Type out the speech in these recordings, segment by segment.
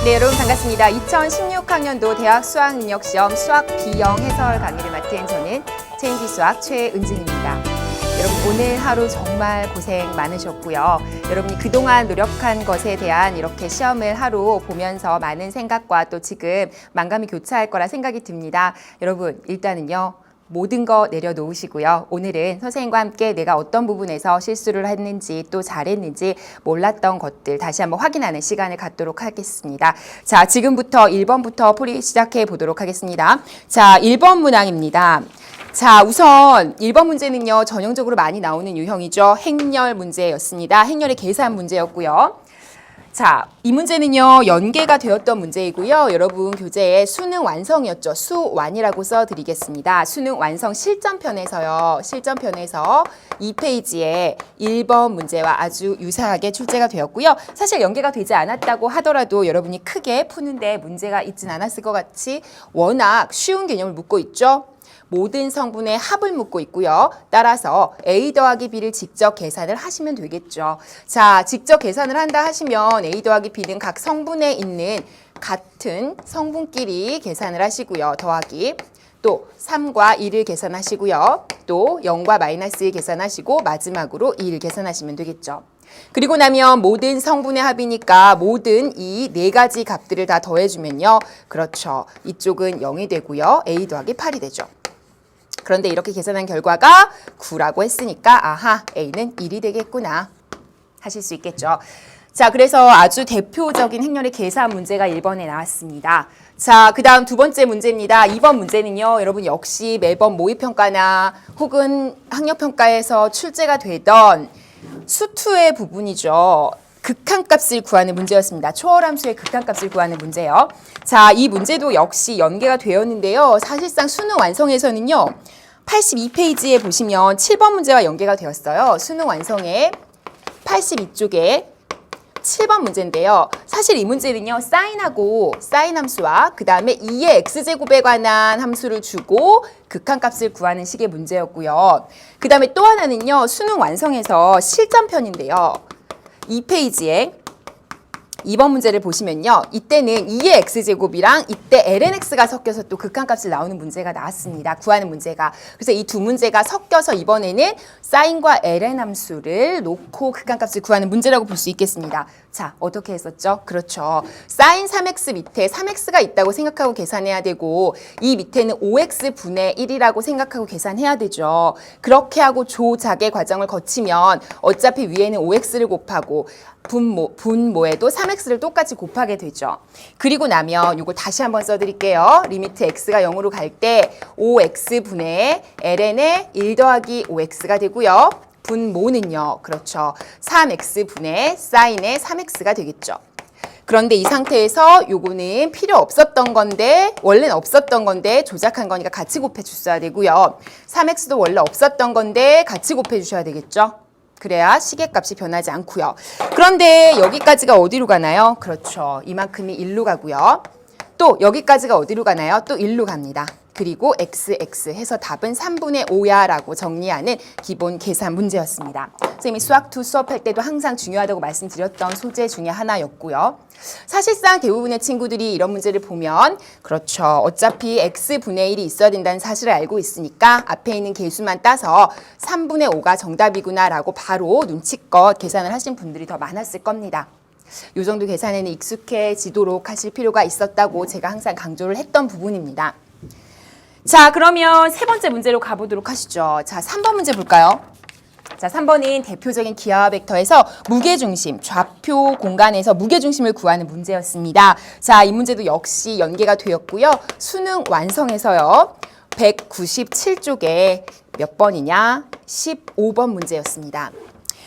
네, 여러분 반갑습니다. 2016학년도 대학 수학능력시험 수학 B형 해설 강의를 맡은 저는 체인지 수학 최은진입니다. 여러분 오늘 하루 정말 고생 많으셨고요. 여러분이 그동안 노력한 것에 대한 이렇게 시험을 하루 보면서 많은 생각과 또 지금 만감이 교차할 거라 생각이 듭니다. 여러분 일단은요. 모든 거 내려놓으시고요. 오늘은 선생님과 함께 내가 어떤 부분에서 실수를 했는지 또 잘했는지 몰랐던 것들 다시 한번 확인하는 시간을 갖도록 하겠습니다. 자, 지금부터 1번부터 풀이 시작해 보도록 하겠습니다. 자, 1번 문항입니다. 자, 우선 1번 문제는요. 전형적으로 많이 나오는 유형이죠. 행렬 문제였습니다. 행렬의 계산 문제였고요. 자, 이 문제는요, 연계가 되었던 문제이고요. 여러분 교재에 수능 완성이었죠. 수완이라고 써드리겠습니다. 수능 완성 실전편에서요. 실전편에서 2페이지에 1번 문제와 아주 유사하게 출제가 되었고요. 사실 연계가 되지 않았다고 하더라도 여러분이 크게 푸는데 문제가 있진 않았을 것 같이 워낙 쉬운 개념을 묻고 있죠. 모든 성분의 합을 묻고 있고요. 따라서 A 더하기 B를 직접 계산을 하시면 되겠죠. 자, 직접 계산을 한다 하시면 A 더하기 B는 각 성분에 있는 같은 성분끼리 계산을 하시고요. 더하기 또 3과 2를 계산하시고요. 또 0과 마이너스 1 계산하시고 마지막으로 2를 계산하시면 되겠죠. 그리고 나면 모든 성분의 합이니까 모든 이 네 가지 값들을 다 더해주면요. 그렇죠. 이쪽은 0이 되고요. A 더하기 8이 되죠. 그런데 이렇게 계산한 결과가 9라고 했으니까 아하, A는 1이 되겠구나 하실 수 있겠죠. 자, 그래서 아주 대표적인 행렬의 계산 문제가 1번에 나왔습니다. 자, 그 다음 두 번째 문제입니다. 2번 문제는요. 여러분 역시 매번 모의평가나 혹은 학력평가에서 출제가 되던 수투의 부분이죠. 극한값을 구하는 문제였습니다. 초월함수의 극한값을 구하는 문제요. 자, 이 문제도 역시 연계가 되었는데요. 사실상 수능 완성에서는요. 82페이지에 보시면 7번 문제와 연계가 되었어요. 수능 완성의 82쪽에 7번 문제인데요. 사실 이 문제는요. 사인하고 사인 함수와 그 다음에 2의 x제곱에 관한 함수를 주고 극한값을 구하는 식의 문제였고요. 그 다음에 또 하나는요. 수능 완성에서 실전편인데요. 2페이지에 2번 문제를 보시면요. 이때는 2의 x제곱이랑 이때 lnx가 섞여서 또 극한값을 나오는 문제가 나왔습니다. 구하는 문제가. 그래서 이 두 문제가 섞여서 이번에는 사인과 ln 함수를 놓고 극한값을 구하는 문제라고 볼 수 있겠습니다. 자, 어떻게 했었죠? 그렇죠. 사인 3x 밑에 3x가 있다고 생각하고 계산해야 되고 이 밑에는 5x 분의 1이라고 생각하고 계산해야 되죠. 그렇게 하고 조작의 과정을 거치면 어차피 위에는 5x를 곱하고 분모에도 3x를 똑같이 곱하게 되죠. 그리고 나면 이거 다시 한번 써드릴게요. 리미트 x가 0으로 갈 때 5x 분의 ln의 1 더하기 5x가 되고요. 분모는요. 그렇죠. 3x 분의 사인의 3x가 되겠죠. 그런데 이 상태에서 요거는 필요 없었던 건데 원래는 없었던 건데 조작한 거니까 같이 곱해 주셔야 되고요. 3x도 원래 없었던 건데 같이 곱해 주셔야 되겠죠. 그래야 시계값이 변하지 않고요. 그런데 여기까지가 어디로 가나요? 그렇죠. 이만큼이 1로 가고요. 또 여기까지가 어디로 가나요? 또 1로 갑니다. 그리고 XX 해서 답은 3분의 5야 라고 정리하는 기본 계산 문제였습니다. 선생님이 수학2 수업할 때도 항상 중요하다고 말씀드렸던 소재 중에 하나였고요. 사실상 대부분의 친구들이 이런 문제를 보면 그렇죠. 어차피 x분의 1이 있어야 된다는 사실을 알고 있으니까 앞에 있는 계수만 따서 3분의 5가 정답이구나 라고 바로 눈치껏 계산을 하신 분들이 더 많았을 겁니다. 이 정도 계산에는 익숙해지도록 하실 필요가 있었다고 제가 항상 강조를 했던 부분입니다. 자, 그러면 세 번째 문제로 가보도록 하시죠. 자, 3번 문제 볼까요? 자, 3번은 대표적인 기하와 벡터에서 무게중심, 좌표 공간에서 무게중심을 구하는 문제였습니다. 자, 이 문제도 역시 연계가 되었고요. 수능 완성에서요. 197쪽에 몇 번이냐? 15번 문제였습니다.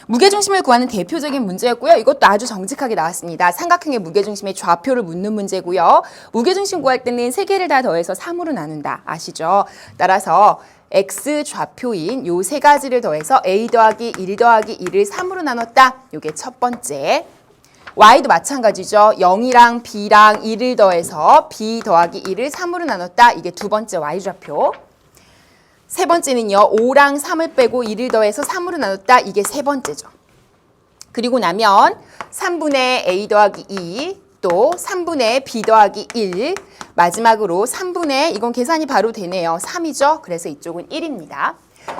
무게중심을 구하는 대표적인 문제였고요. 이것도 아주 정직하게 나왔습니다. 삼각형의 무게중심의 좌표를 묻는 문제고요. 무게중심 구할 때는 세 개를 다 더해서 3으로 나눈다. 아시죠? 따라서 x 좌표인 요 세 가지를 더해서 a 더하기 1 더하기 2를 3으로 나눴다. 요게 첫 번째. y도 마찬가지죠. 0이랑 b랑 2를 더해서 b 더하기 2를 3으로 나눴다. 이게 두 번째 y좌표. 세 번째는요. 5랑 3을 빼고 2를 더해서 3으로 나눴다. 이게 세 번째죠. 그리고 나면 3분의 a 더하기 2 또 3분의 b 더하기 1, 마지막으로 3분의, 이건 계산이 바로 되네요. 3이죠. 그래서 이쪽은 1입니다.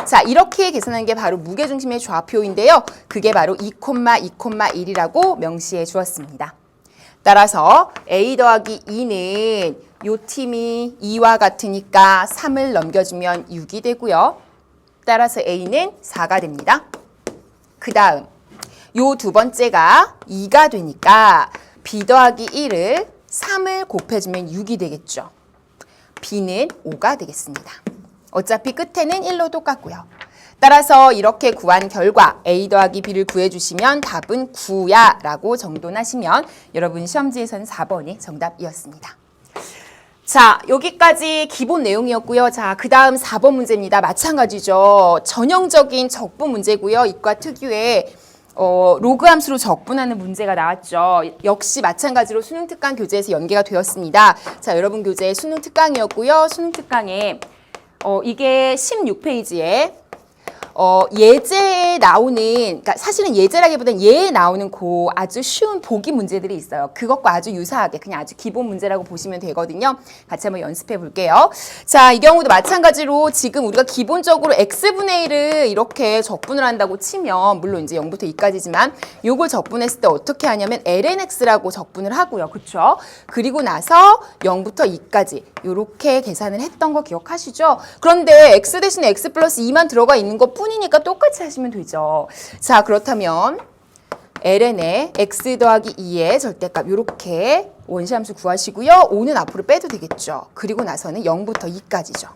자, 이렇게 계산한 게 바로 무게중심의 좌표인데요. 그게 바로 2,2,1이라고 명시해 주었습니다. 따라서 a 더하기 2는 요 팀이 2와 같으니까 3을 넘겨주면 6이 되고요. 따라서 a는 4가 됩니다. 그 다음 요 두 번째가 2가 되니까 b 더하기 1을 3을 곱해주면 6이 되겠죠. b는 5가 되겠습니다. 어차피 끝에는 1로 똑같고요. 따라서 이렇게 구한 결과 a 더하기 b를 구해주시면 답은 9야 라고 정돈하시면 여러분 시험지에서는 4번이 정답이었습니다. 자, 여기까지 기본 내용이었고요. 자, 그 다음 4번 문제입니다. 마찬가지죠. 전형적인 적분 문제고요. 이과 특유의 로그 함수로 적분하는 문제가 나왔죠. 역시 마찬가지로 수능 특강 교재에서 연계가 되었습니다. 자, 여러분 교재 수능 특강이었고요. 수능 특강에 이게 16페이지에 예제에 나오는, 그러니까 사실은 예제라기보다는 예에 나오는 그 아주 쉬운 보기 문제들이 있어요. 그것과 아주 유사하게 그냥 아주 기본 문제라고 보시면 되거든요. 같이 한번 연습해 볼게요. 자, 이 경우도 마찬가지로 지금 우리가 기본적으로 x분의 1을 이렇게 적분을 한다고 치면, 물론 이제 0부터 2까지지만 요걸 적분했을 때 어떻게 하냐면 lnx라고 적분을 하고요. 그렇죠? 그리고 나서 0부터 2까지 이렇게 계산을 했던 거 기억하시죠? 그런데 x 대신에 x 플러스 2만 들어가 있는 것 뿐이니까 똑같이 하시면 되죠. 자, 그렇다면 ln의 x 더하기 2의 절대값 이렇게 원시함수 구하시고요. 5는 앞으로 빼도 되겠죠. 그리고 나서는 0부터 2까지죠.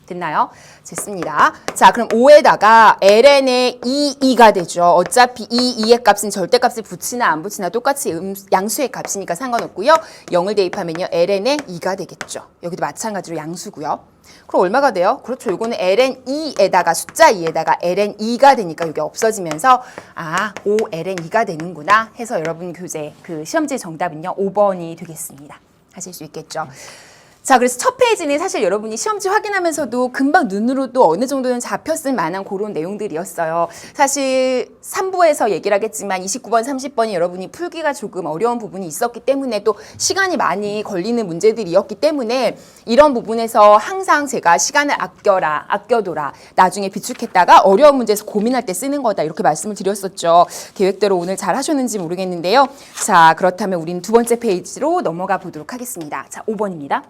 됐나요? 됐습니다. 자, 그럼 5에다가 ln의 2가 되죠. 어차피 2의 값은 절대값을 붙이나 안 붙이나 똑같이 양수의 값이니까 상관없고요. 0을 대입하면요. ln의 2가 되겠죠. 여기도 마찬가지로 양수고요. 그럼 얼마가 돼요? 그렇죠. 요거는 ln2에다가 숫자 2에다가 ln2가 되니까 이게 없어지면서 5ln2가 되는구나 해서 여러분 교재 그 시험지 정답은요. 5번이 되겠습니다. 하실 수 있겠죠. 자, 그래서 첫 페이지는 사실 여러분이 시험지 확인하면서도 금방 눈으로도 어느 정도는 잡혔을 만한 그런 내용들이었어요. 사실 3부에서 얘기를 하겠지만 29번, 30번이 여러분이 풀기가 조금 어려운 부분이 있었기 때문에 또 시간이 많이 걸리는 문제들이었기 때문에 이런 부분에서 항상 제가 시간을 아껴둬라. 나중에 비축했다가 어려운 문제에서 고민할 때 쓰는 거다. 이렇게 말씀을 드렸었죠. 계획대로 오늘 잘 하셨는지 모르겠는데요. 자, 그렇다면 우리는 두 번째 페이지로 넘어가 보도록 하겠습니다. 자, 5번입니다.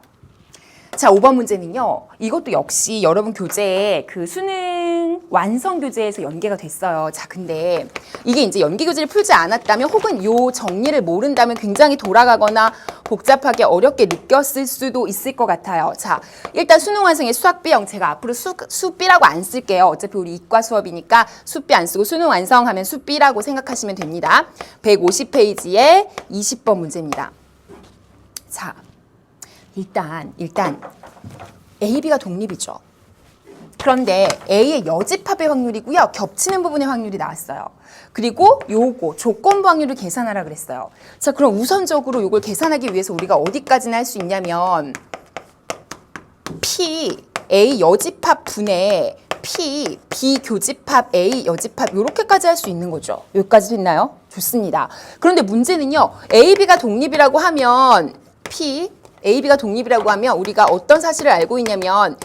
자, 5번 문제는요. 이것도 역시 여러분 교재에 그 수능 완성 교재에서 연계가 됐어요. 자, 근데 이게 이제 연계 교재를 풀지 않았다면 혹은 요 정리를 모른다면 굉장히 돌아가거나 복잡하게 어렵게 느꼈을 수도 있을 것 같아요. 자, 일단 수능 완성의 수학 B형 제가 앞으로 수B라고 안 쓸게요. 어차피 우리 이과 수업이니까 수B 안 쓰고 수능 완성하면 수B라고 생각하시면 됩니다. 150페이지에 20번 문제입니다. 자, 일단 A, B가 독립이죠. 그런데 A의 여집합의 확률이고요. 겹치는 부분의 확률이 나왔어요. 그리고 요거 조건부 확률을 계산하라 그랬어요. 자, 그럼 우선적으로 요걸 계산하기 위해서 우리가 어디까지나 할 수 있냐면 P, A 여집합 분의 P, B 교집합, A 여집합 이렇게까지 할 수 있는 거죠. 여기까지 됐나요? 좋습니다. 그런데 문제는요. A, B가 독립이라고 하면 P, A, B가 독립이라고 하면 우리가 어떤 사실을 알고 있냐면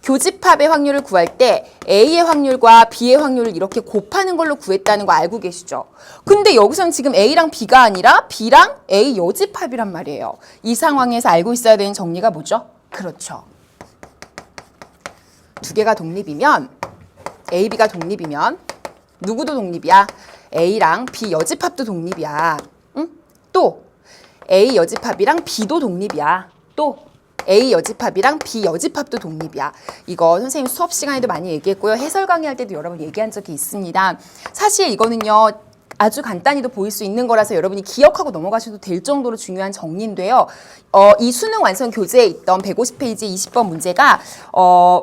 교집합의 확률을 구할 때 A의 확률과 B의 확률을 이렇게 곱하는 걸로 구했다는 거 알고 계시죠? 근데 여기서는 지금 A랑 B가 아니라 B랑 A 여집합이란 말이에요. 이 상황에서 알고 있어야 되는 정리가 뭐죠? 그렇죠. 두 개가 독립이면 A, B가 독립이면 누구도 독립이야? A랑 B 여집합도 독립이야. 응? 또 A 여집합이랑 B도 독립이야. 또 A 여집합이랑 B 여집합도 독립이야. 이거 선생님 수업 시간에도 많이 얘기했고요. 해설 강의할 때도 여러 번 얘기한 적이 있습니다. 사실 이거는요. 아주 간단히도 보일 수 있는 거라서 여러분이 기억하고 넘어가셔도 될 정도로 중요한 정리인데요. 이 수능 완성 교재에 있던 150페이지 20번 문제가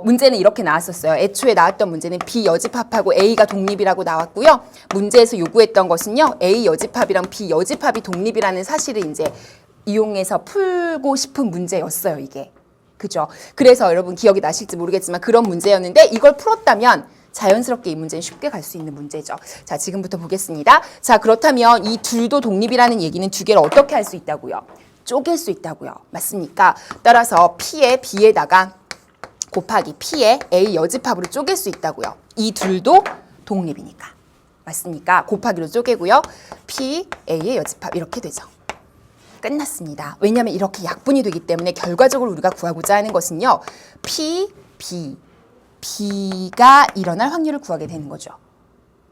문제는 이렇게 나왔었어요. 애초에 나왔던 문제는 B 여집합하고 A가 독립이라고 나왔고요. 문제에서 요구했던 것은요. A 여집합이랑 B 여집합이 독립이라는 사실을 이제 이용해서 풀고 싶은 문제였어요. 이게. 그죠? 그래서 여러분 기억이 나실지 모르겠지만 그런 문제였는데 이걸 풀었다면 자연스럽게 이 문제는 쉽게 갈 수 있는 문제죠. 자, 지금부터 보겠습니다. 자, 그렇다면 이 둘도 독립이라는 얘기는 두 개를 어떻게 할 수 있다고요? 쪼갤 수 있다고요. 맞습니까? 따라서 P의 B에다가 곱하기 P의 A 여집합으로 쪼갤 수 있다고요. 이 둘도 독립이니까. 맞습니까? 곱하기로 쪼개고요. P, A의 여집합 이렇게 되죠. 끝났습니다. 왜냐하면 이렇게 약분이 되기 때문에 결과적으로 우리가 구하고자 하는 것은요. P, B, B가 일어날 확률을 구하게 되는 거죠.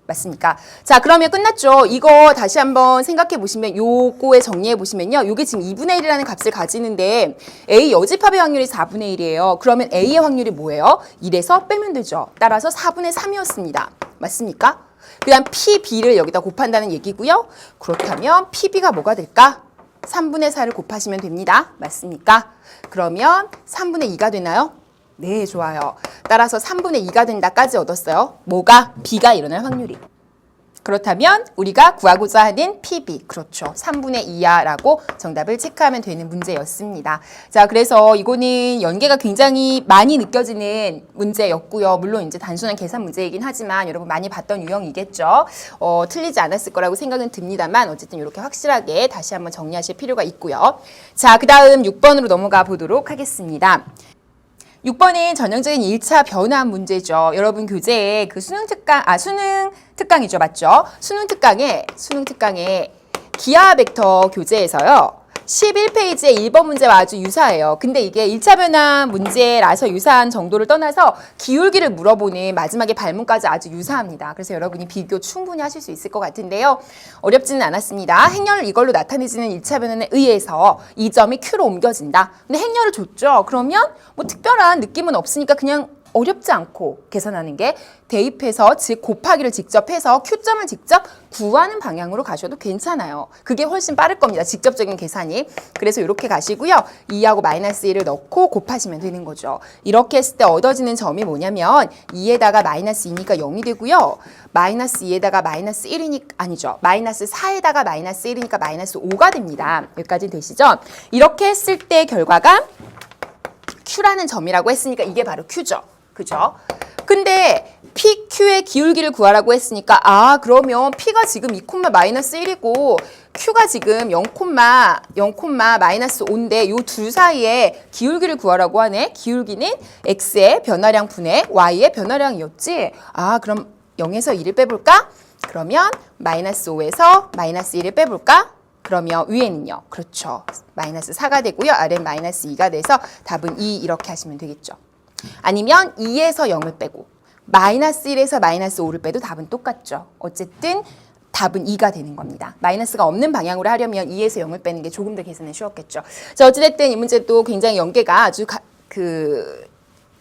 맞습니까? 자, 그러면 끝났죠. 이거 다시 한번 생각해 보시면 요거에 정리해 보시면요. 요게 지금 2분의 1이라는 값을 가지는데 A 여집합의 확률이 4분의 1이에요. 그러면 A의 확률이 뭐예요? 1에서 빼면 되죠. 따라서 4분의 3이었습니다. 맞습니까? 그 다음 PB를 여기다 곱한다는 얘기고요. 그렇다면 PB가 뭐가 될까? 3분의 4를 곱하시면 됩니다. 맞습니까? 그러면 3분의 2가 되나요? 네, 좋아요. 따라서 3분의 2가 된다까지 얻었어요. 뭐가? B가 일어날 확률이. 그렇다면 우리가 구하고자 하는 PB, 그렇죠. 3분의 2야 라고 정답을 체크하면 되는 문제였습니다. 자, 그래서 이거는 연계가 굉장히 많이 느껴지는 문제였고요. 물론 이제 단순한 계산 문제이긴 하지만 여러분 많이 봤던 유형이겠죠. 틀리지 않았을 거라고 생각은 듭니다만 어쨌든 이렇게 확실하게 다시 한번 정리하실 필요가 있고요. 자, 그 다음 6번으로 넘어가 보도록 하겠습니다. 6번은 전형적인 1차 변화 문제죠. 여러분 교재에 그 수능 특강이죠. 맞죠? 수능 특강에 기하 벡터 교재에서요. 11페이지의 1번 문제와 아주 유사해요. 근데 이게 1차 변화 문제라서 유사한 정도를 떠나서 기울기를 물어보는 마지막에 발문까지 아주 유사합니다. 그래서 여러분이 비교 충분히 하실 수 있을 것 같은데요. 어렵지는 않았습니다. 행렬을 이걸로 나타내지는 1차 변화에 의해서 이 점이 Q로 옮겨진다. 근데 행렬을 줬죠. 그러면 뭐 특별한 느낌은 없으니까 그냥 어렵지 않고 계산하는 게 대입해서 즉 곱하기를 직접 해서 Q점을 직접 구하는 방향으로 가셔도 괜찮아요. 그게 훨씬 빠를 겁니다. 직접적인 계산이. 그래서 이렇게 가시고요. 2하고 마이너스 1을 넣고 곱하시면 되는 거죠. 이렇게 했을 때 얻어지는 점이 뭐냐면 2에다가 마이너스 2니까 0이 되고요. 마이너스 2에다가 마이너스 1이니까 아니죠. 마이너스 4에다가 마이너스 1이니까 마이너스 5가 됩니다. 여기까지 되시죠? 이렇게 했을 때 결과가 Q라는 점이라고 했으니까 이게 바로 Q죠. 그죠? 근데 PQ의 기울기를 구하라고 했으니까 그러면 P가 지금 2, 마이너스 1이고 Q가 지금 0, 마이너스 5인데 요 둘 사이에 기울기를 구하라고 하네. 기울기는 X의 변화량 분의 Y의 변화량이었지. 그럼 0에서 2를 빼볼까? 그러면 마이너스 5에서 마이너스 1을 빼볼까? 그러면 위에는요. 그렇죠. 마이너스 4가 되고요. 아래는 마이너스 2가 돼서 답은 2 이렇게 하시면 되겠죠. 아니면 2에서 0을 빼고 마이너스 1에서 마이너스 5를 빼도 답은 똑같죠. 어쨌든 답은 2가 되는 겁니다. 마이너스가 없는 방향으로 하려면 2에서 0을 빼는 게 조금 더 계산이 쉬웠겠죠. 자, 어찌됐든 이 문제도 굉장히 연계가 아주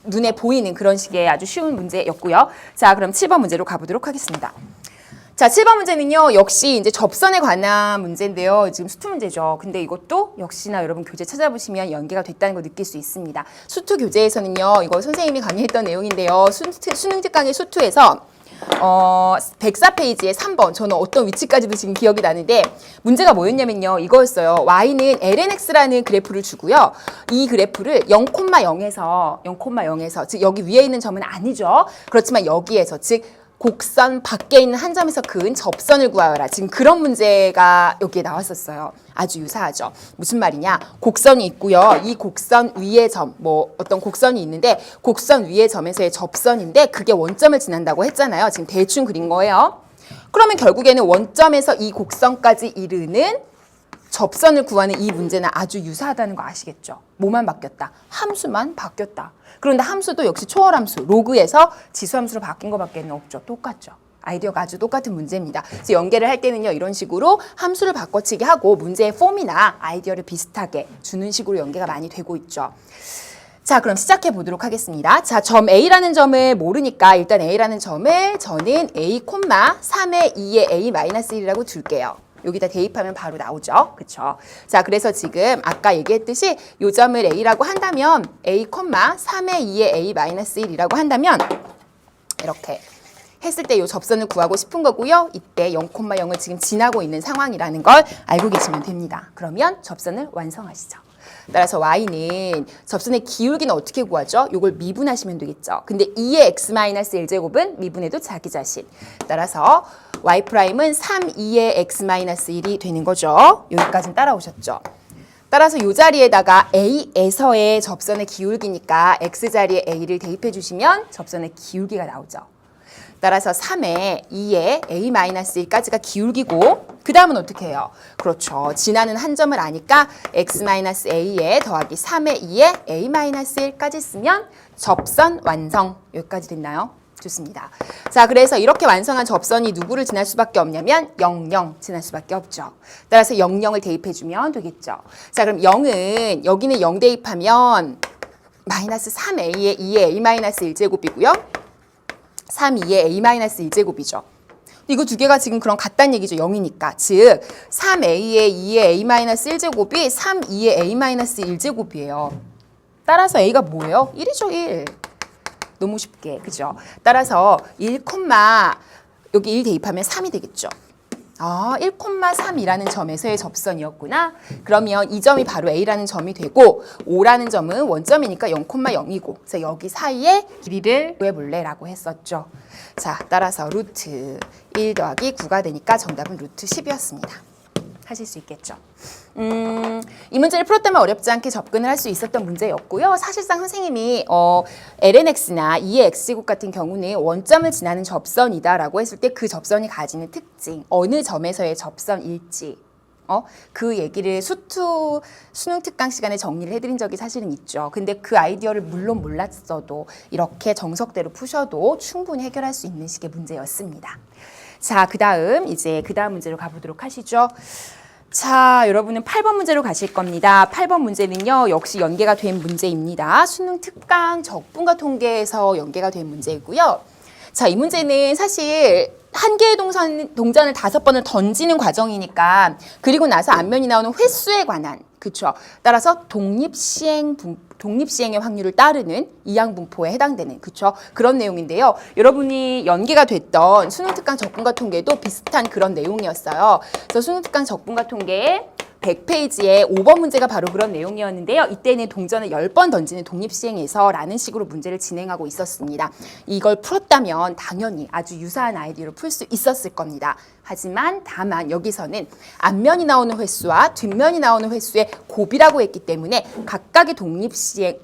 눈에 보이는 그런 식의 아주 쉬운 문제였고요. 자, 그럼 7번 문제로 가보도록 하겠습니다. 자, 7번 문제는요. 역시 이제 접선에 관한 문제인데요. 지금 수투 문제죠. 근데 이것도 역시나 여러분 교재 찾아보시면 연계가 됐다는 걸 느낄 수 있습니다. 수투 교재에서는요. 이거 선생님이 강의했던 내용인데요. 수능 특강의 수투에서 104페이지에 3번 저는 어떤 위치까지도 지금 기억이 나는데 문제가 뭐였냐면요. 이거였어요. y는 lnx라는 그래프를 주고요. 이 그래프를 0,0에서 즉 여기 위에 있는 점은 아니죠. 그렇지만 여기에서 즉 곡선 밖에 있는 한 점에서 그은 접선을 구하여라. 지금 그런 문제가 여기에 나왔었어요. 아주 유사하죠. 무슨 말이냐? 곡선이 있고요. 이 곡선 위의 점, 어떤 곡선이 있는데 곡선 위의 점에서의 접선인데 그게 원점을 지난다고 했잖아요. 지금 대충 그린 거예요. 그러면 결국에는 원점에서 이 곡선까지 이르는 접선을 구하는 이 문제는 아주 유사하다는 거 아시겠죠? 뭐만 바뀌었다? 함수만 바뀌었다. 그런데 함수도 역시 초월함수, 로그에서 지수함수로 바뀐 것밖에 없죠. 똑같죠. 아이디어가 아주 똑같은 문제입니다. 그래서 연계를 할 때는요. 이런 식으로 함수를 바꿔치기 하고 문제의 폼이나 아이디어를 비슷하게 주는 식으로 연계가 많이 되고 있죠. 자, 그럼 시작해 보도록 하겠습니다. 자, 점 A라는 점을 모르니까 일단 A라는 점을 저는 A, 3의 2의 A-1이라고 둘게요. 여기다 대입하면 바로 나오죠. 그쵸? 자, 그래서 지금 아까 얘기했듯이 요 점을 A라고 한다면 A, 3의 2의 A-1이라고 한다면 이렇게 했을 때 요 접선을 구하고 싶은 거고요. 이때 0,0을 지금 지나고 있는 상황이라는 걸 알고 계시면 됩니다. 그러면 접선을 완성하시죠. 따라서 y는 접선의 기울기는 어떻게 구하죠? 이걸 미분하시면 되겠죠. 근데 2의 x-1제곱은 미분해도 자기 자신. 따라서 y'은 3, 2의 x-1이 되는 거죠. 여기까지는 따라오셨죠. 따라서 이 자리에다가 A에서의 접선의 기울기니까 X자리에 A를 대입해 주시면 접선의 기울기가 나오죠. 따라서 3에 2에 A-1까지가 기울기고 그 다음은 어떻게 해요? 그렇죠. 지나는 한 점을 아니까 X-A에 더하기 3에 2에 A-1까지 쓰면 접선 완성. 여기까지 됐나요? 좋습니다. 자, 그래서 이렇게 완성한 접선이 누구를 지날 수밖에 없냐면 0, 0 지날 수밖에 없죠. 따라서 0, 0을 대입해주면 되겠죠. 자, 그럼 0은 여기는 0 대입하면 마이너스 3a에 2의 a-1제곱이고요. 3, 2의 a-1제곱이죠. 이거 두 개가 지금 그럼 같다는 얘기죠. 0이니까. 즉 3a에 2의 a-1제곱이 3, 2의 a-1제곱이에요. 따라서 a가 뭐예요? 1이죠, 1. 너무 쉽게, 그죠? 따라서 1, 여기 1 대입하면 3이 되겠죠. 1,3이라는 점에서의 접선이었구나. 그러면 이 점이 바로 A라는 점이 되고 5라는 점은 원점이니까 0,0이고 그래서 여기 사이에 길이를 구해볼래라고 했었죠. 자, 따라서 루트 1 더하기 9가 되니까 정답은 루트 10이었습니다. 하실 수 있겠죠. 이 문제를 풀었다면 어렵지 않게 접근을 할 수 있었던 문제였고요. 사실상 선생님이 lnx나 2의 x제곱 같은 경우는 원점을 지나는 접선이다라고 했을 때 그 접선이 가지는 특징, 어느 점에서의 접선일지 그 얘기를 수능 특강 시간에 정리를 해드린 적이 사실은 있죠. 근데 그 아이디어를 물론 몰랐어도 이렇게 정석대로 푸셔도 충분히 해결할 수 있는 식의 문제였습니다. 자, 그 다음 문제로 가보도록 하시죠. 자, 여러분은 8번 문제로 가실 겁니다. 8번 문제는요, 역시 연계가 된 문제입니다. 수능 특강 적분과 통계에서 연계가 된 문제이고요. 자, 이 문제는 사실 한 개의 동전을 5번을 던지는 과정이니까 그리고 나서 앞면이 나오는 횟수에 관한, 그쵸? 따라서 독립시행의 확률을 따르는 이항분포에 해당되는, 그쵸? 그런 내용인데요. 여러분이 연계가 됐던 수능특강 적분과 통계도 비슷한 그런 내용이었어요. 그래서 수능특강 적분과 통계에 100페이지에 5번 문제가 바로 그런 내용이었는데요. 이때는 동전을 10번 던지는 독립시행에서 라는 식으로 문제를 진행하고 있었습니다. 이걸 풀었다면 당연히 아주 유사한 아이디어로 풀 수 있었을 겁니다. 하지만 다만 여기서는 앞면이 나오는 횟수와 뒷면이 나오는 횟수의 곱이라고 했기 때문에 각각의 독립시행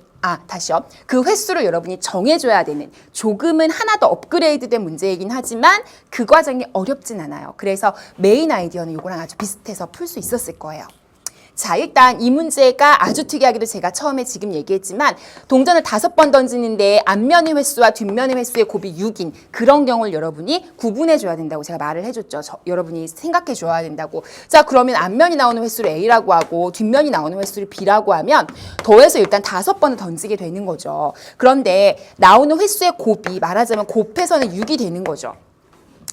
다시요. 그 횟수를 여러분이 정해줘야 되는 조금은 하나 더 업그레이드된 문제이긴 하지만 그 과정이 어렵진 않아요. 그래서 메인 아이디어는 이거랑 아주 비슷해서 풀 수 있었을 거예요. 자, 일단 이 문제가 아주 특이하게도 제가 처음에 지금 얘기했지만 동전을 5번 던지는데 앞면의 횟수와 뒷면의 횟수의 곱이 6인 그런 경우를 여러분이 구분해 줘야 된다고 제가 말을 해줬죠. 여러분이 생각해 줘야 된다고. 자, 그러면 앞면이 나오는 횟수를 A라고 하고 뒷면이 나오는 횟수를 B라고 하면 더해서 일단 5번을 던지게 되는 거죠. 그런데 나오는 횟수의 곱이 말하자면 곱해서는 6이 되는 거죠.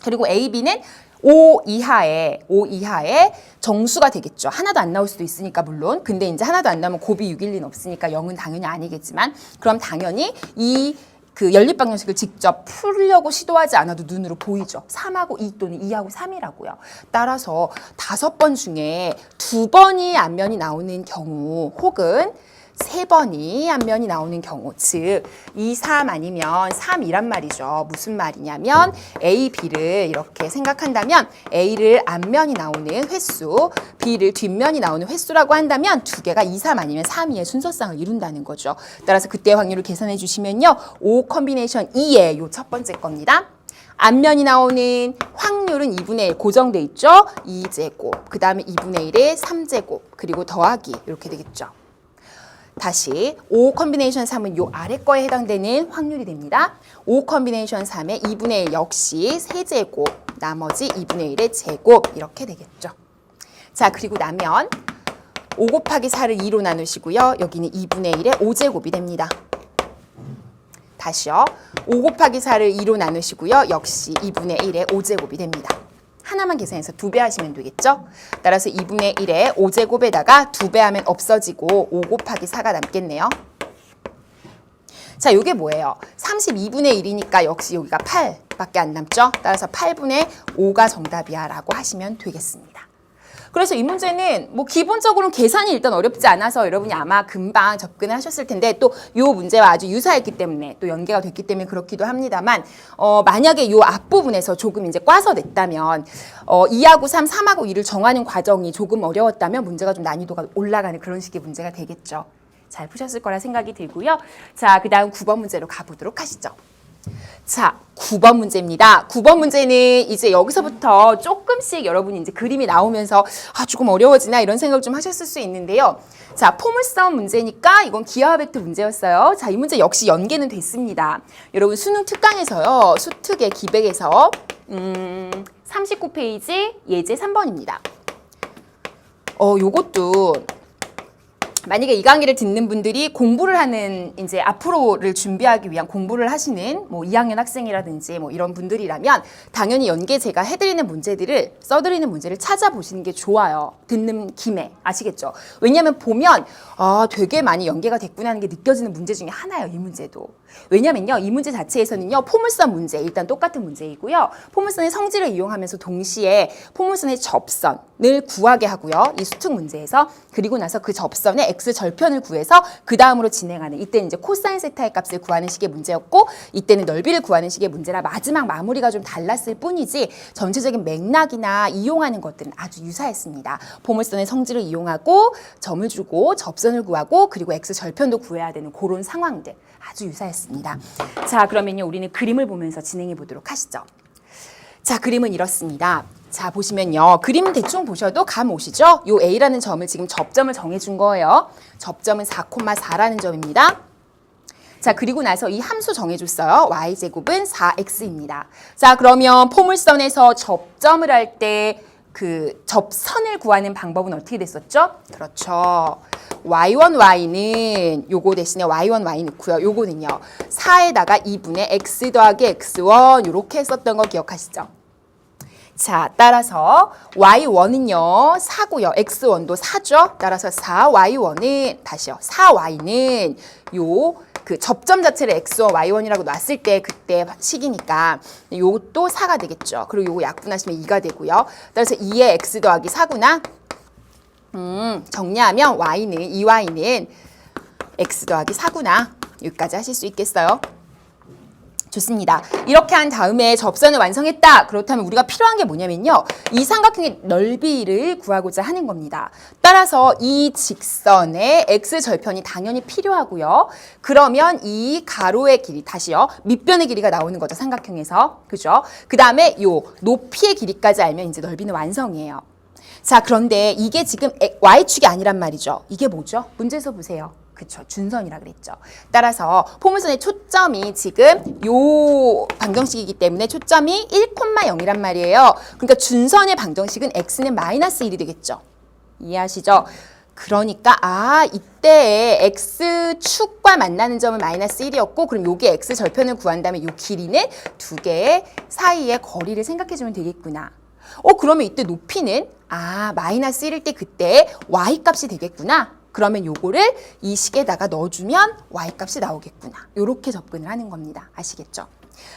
그리고 A, B는 5 이하의 정수가 되겠죠. 하나도 안 나올 수도 있으니까 물론. 근데 이제 하나도 안 나오면 곱이 6일 리는 없으니까 0은 당연히 아니겠지만 그럼 당연히 그 연립방정식을 직접 풀려고 시도하지 않아도 눈으로 보이죠. 3하고 2 또는 2하고 3이라고요. 따라서 5번 중에 2번이 앞면이 나오는 경우 혹은 3번이 앞면이 나오는 경우, 즉 2, 3 아니면 3이란 말이죠. 무슨 말이냐면 A, B를 이렇게 생각한다면 A를 앞면이 나오는 횟수, B를 뒷면이 나오는 횟수라고 한다면 두 개가 2, 3 아니면 3, 2의 순서쌍을 이룬다는 거죠. 따라서 그때 확률을 계산해 주시면요. 5 컴비네이션 2의 요 첫 번째 겁니다. 앞면이 나오는 확률은 2분의 1 고정돼 있죠. 2제곱, 그 다음에 2분의 1의 3제곱, 그리고 더하기 이렇게 되겠죠. 다시 5 컴비네이션 3은 요 아래 거에 해당되는 확률이 됩니다. 5 컴비네이션 3의 2분의 1 역시 3제곱, 나머지 2분의 1의 제곱 이렇게 되겠죠. 자, 그리고 나면 5 곱하기 4를 2로 나누시고요. 여기는 2분의 1의 5제곱이 됩니다. 다시요. 5 곱하기 4를 2로 나누시고요. 역시 2분의 1의 5제곱이 됩니다. 하나만 계산해서 2배 하시면 되겠죠? 따라서 2분의 1의 5제곱에다가 2배 하면 없어지고 5 곱하기 4가 남겠네요. 자, 이게 뭐예요? 32분의 1이니까 역시 여기가 8밖에 안 남죠? 따라서 8분의 5가 정답이야 라고 하시면 되겠습니다. 그래서 이 문제는 뭐 기본적으로는 계산이 일단 어렵지 않아서 여러분이 아마 금방 접근을 하셨을 텐데 또 이 문제와 아주 유사했기 때문에 또 연계가 됐기 때문에 그렇기도 합니다만 만약에 이 앞부분에서 조금 이제 꽈서 냈다면 2하고 3, 3하고 2를 정하는 과정이 조금 어려웠다면 문제가 좀 난이도가 올라가는 그런 식의 문제가 되겠죠. 잘 푸셨을 거라 생각이 들고요. 자, 그 다음 9번 문제로 가보도록 하시죠. 자, 9번 문제입니다. 9번 문제는 이제 여기서부터 조금씩 여러분이 이제 그림이 나오면서 조금 어려워지나 이런 생각을 좀 하셨을 수 있는데요. 자, 포물선 문제니까 이건 기하와 벡터 문제였어요. 자, 이 문제 역시 연계는 됐습니다. 여러분 수능 특강에서요. 수특의 기백에서 39페이지 예제 3번입니다. 요것도 만약에 이 강의를 듣는 분들이 공부를 하는 이제 앞으로를 준비하기 위한 공부를 하시는 뭐 2학년 학생이라든지 뭐 이런 분들이라면 당연히 연계 제가 해드리는 문제들을 써드리는 문제를 찾아보시는 게 좋아요. 듣는 김에 아시겠죠? 왜냐하면 보면 되게 많이 연계가 됐구나 하는 게 느껴지는 문제 중에 하나예요. 이 문제도. 왜냐면요. 이 문제 자체에서는요. 포물선 문제 일단 똑같은 문제이고요. 포물선의 성질을 이용하면서 동시에 포물선의 접선을 구하게 하고요. 이 수특 문제에서 그리고 나서 그 접선의 x 절편을 구해서 그 다음으로 진행하는 이때는 이제 코사인 세타의 값을 구하는 식의 문제였고 이때는 넓이를 구하는 식의 문제라 마지막 마무리가 좀 달랐을 뿐이지 전체적인 맥락이나 이용하는 것들은 아주 유사했습니다. 포물선의 성질을 이용하고 점을 주고 접선을 구하고 그리고 x 절편도 구해야 되는 그런 상황들 아주 유사했습니다. 자, 그러면요 우리는 그림을 보면서 진행해 보도록 하시죠. 자, 그림은 이렇습니다. 자, 보시면요. 그림 대충 보셔도 감 오시죠? 요 A라는 점을 지금 접점을 정해준 거예요. 접점은 4,4라는 점입니다. 자, 그리고 나서 이 함수 정해줬어요. y제곱은 4x입니다. 자, 그러면 포물선에서 접점을 할 때 그 접선을 구하는 방법은 어떻게 됐었죠? 그렇죠. y1, y는 요거 대신에 y1, y 넣고요. 요거는요. 4에다가 2분의 x 더하기 x1 요렇게 했었던 거 기억하시죠? 자, 따라서 y1은요. 4고요. x1도 4죠. 따라서 4y1은 다시요. 4y는 요 그 접점 자체를 x1, y1이라고 놨을 때 그때 식이니까 요것도 4가 되겠죠. 그리고 요거 약분하시면 2가 되고요. 따라서 2에 x 더하기 4구나. 정리하면 y는 2y는 x 더하기 4구나. 여기까지 하실 수 있겠어요? 좋습니다. 이렇게 한 다음에 접선을 완성했다. 그렇다면 우리가 필요한 게 뭐냐면요. 이 삼각형의 넓이를 구하고자 하는 겁니다. 따라서 이 직선의 x절편이 당연히 필요하고요. 그러면 이 가로의 길이 다시요. 밑변의 길이가 나오는 거죠. 삼각형에서. 그죠? 그 다음에 요 높이의 길이까지 알면 이제 넓이는 완성이에요. 자, 그런데 이게 지금 y축이 아니란 말이죠. 이게 뭐죠? 문제에서 보세요. 그쵸, 준선이라 그랬죠. 따라서 포물선의 초점이 지금 요 방정식이기 때문에 초점이 1,0이란 말이에요. 그러니까 준선의 방정식은 x는 마이너스 1이 되겠죠. 이해하시죠? 그러니까 이때 x축과 만나는 점은 마이너스 1이었고 그럼 요게 x절편을 구한다면 요 길이는 두 개의 사이의 거리를 생각해주면 되겠구나. 그러면 이때 높이는 마이너스 1일 때 그때 y값이 되겠구나. 그러면 요거를 이 식에다가 넣어주면 y값이 나오겠구나. 요렇게 접근을 하는 겁니다. 아시겠죠?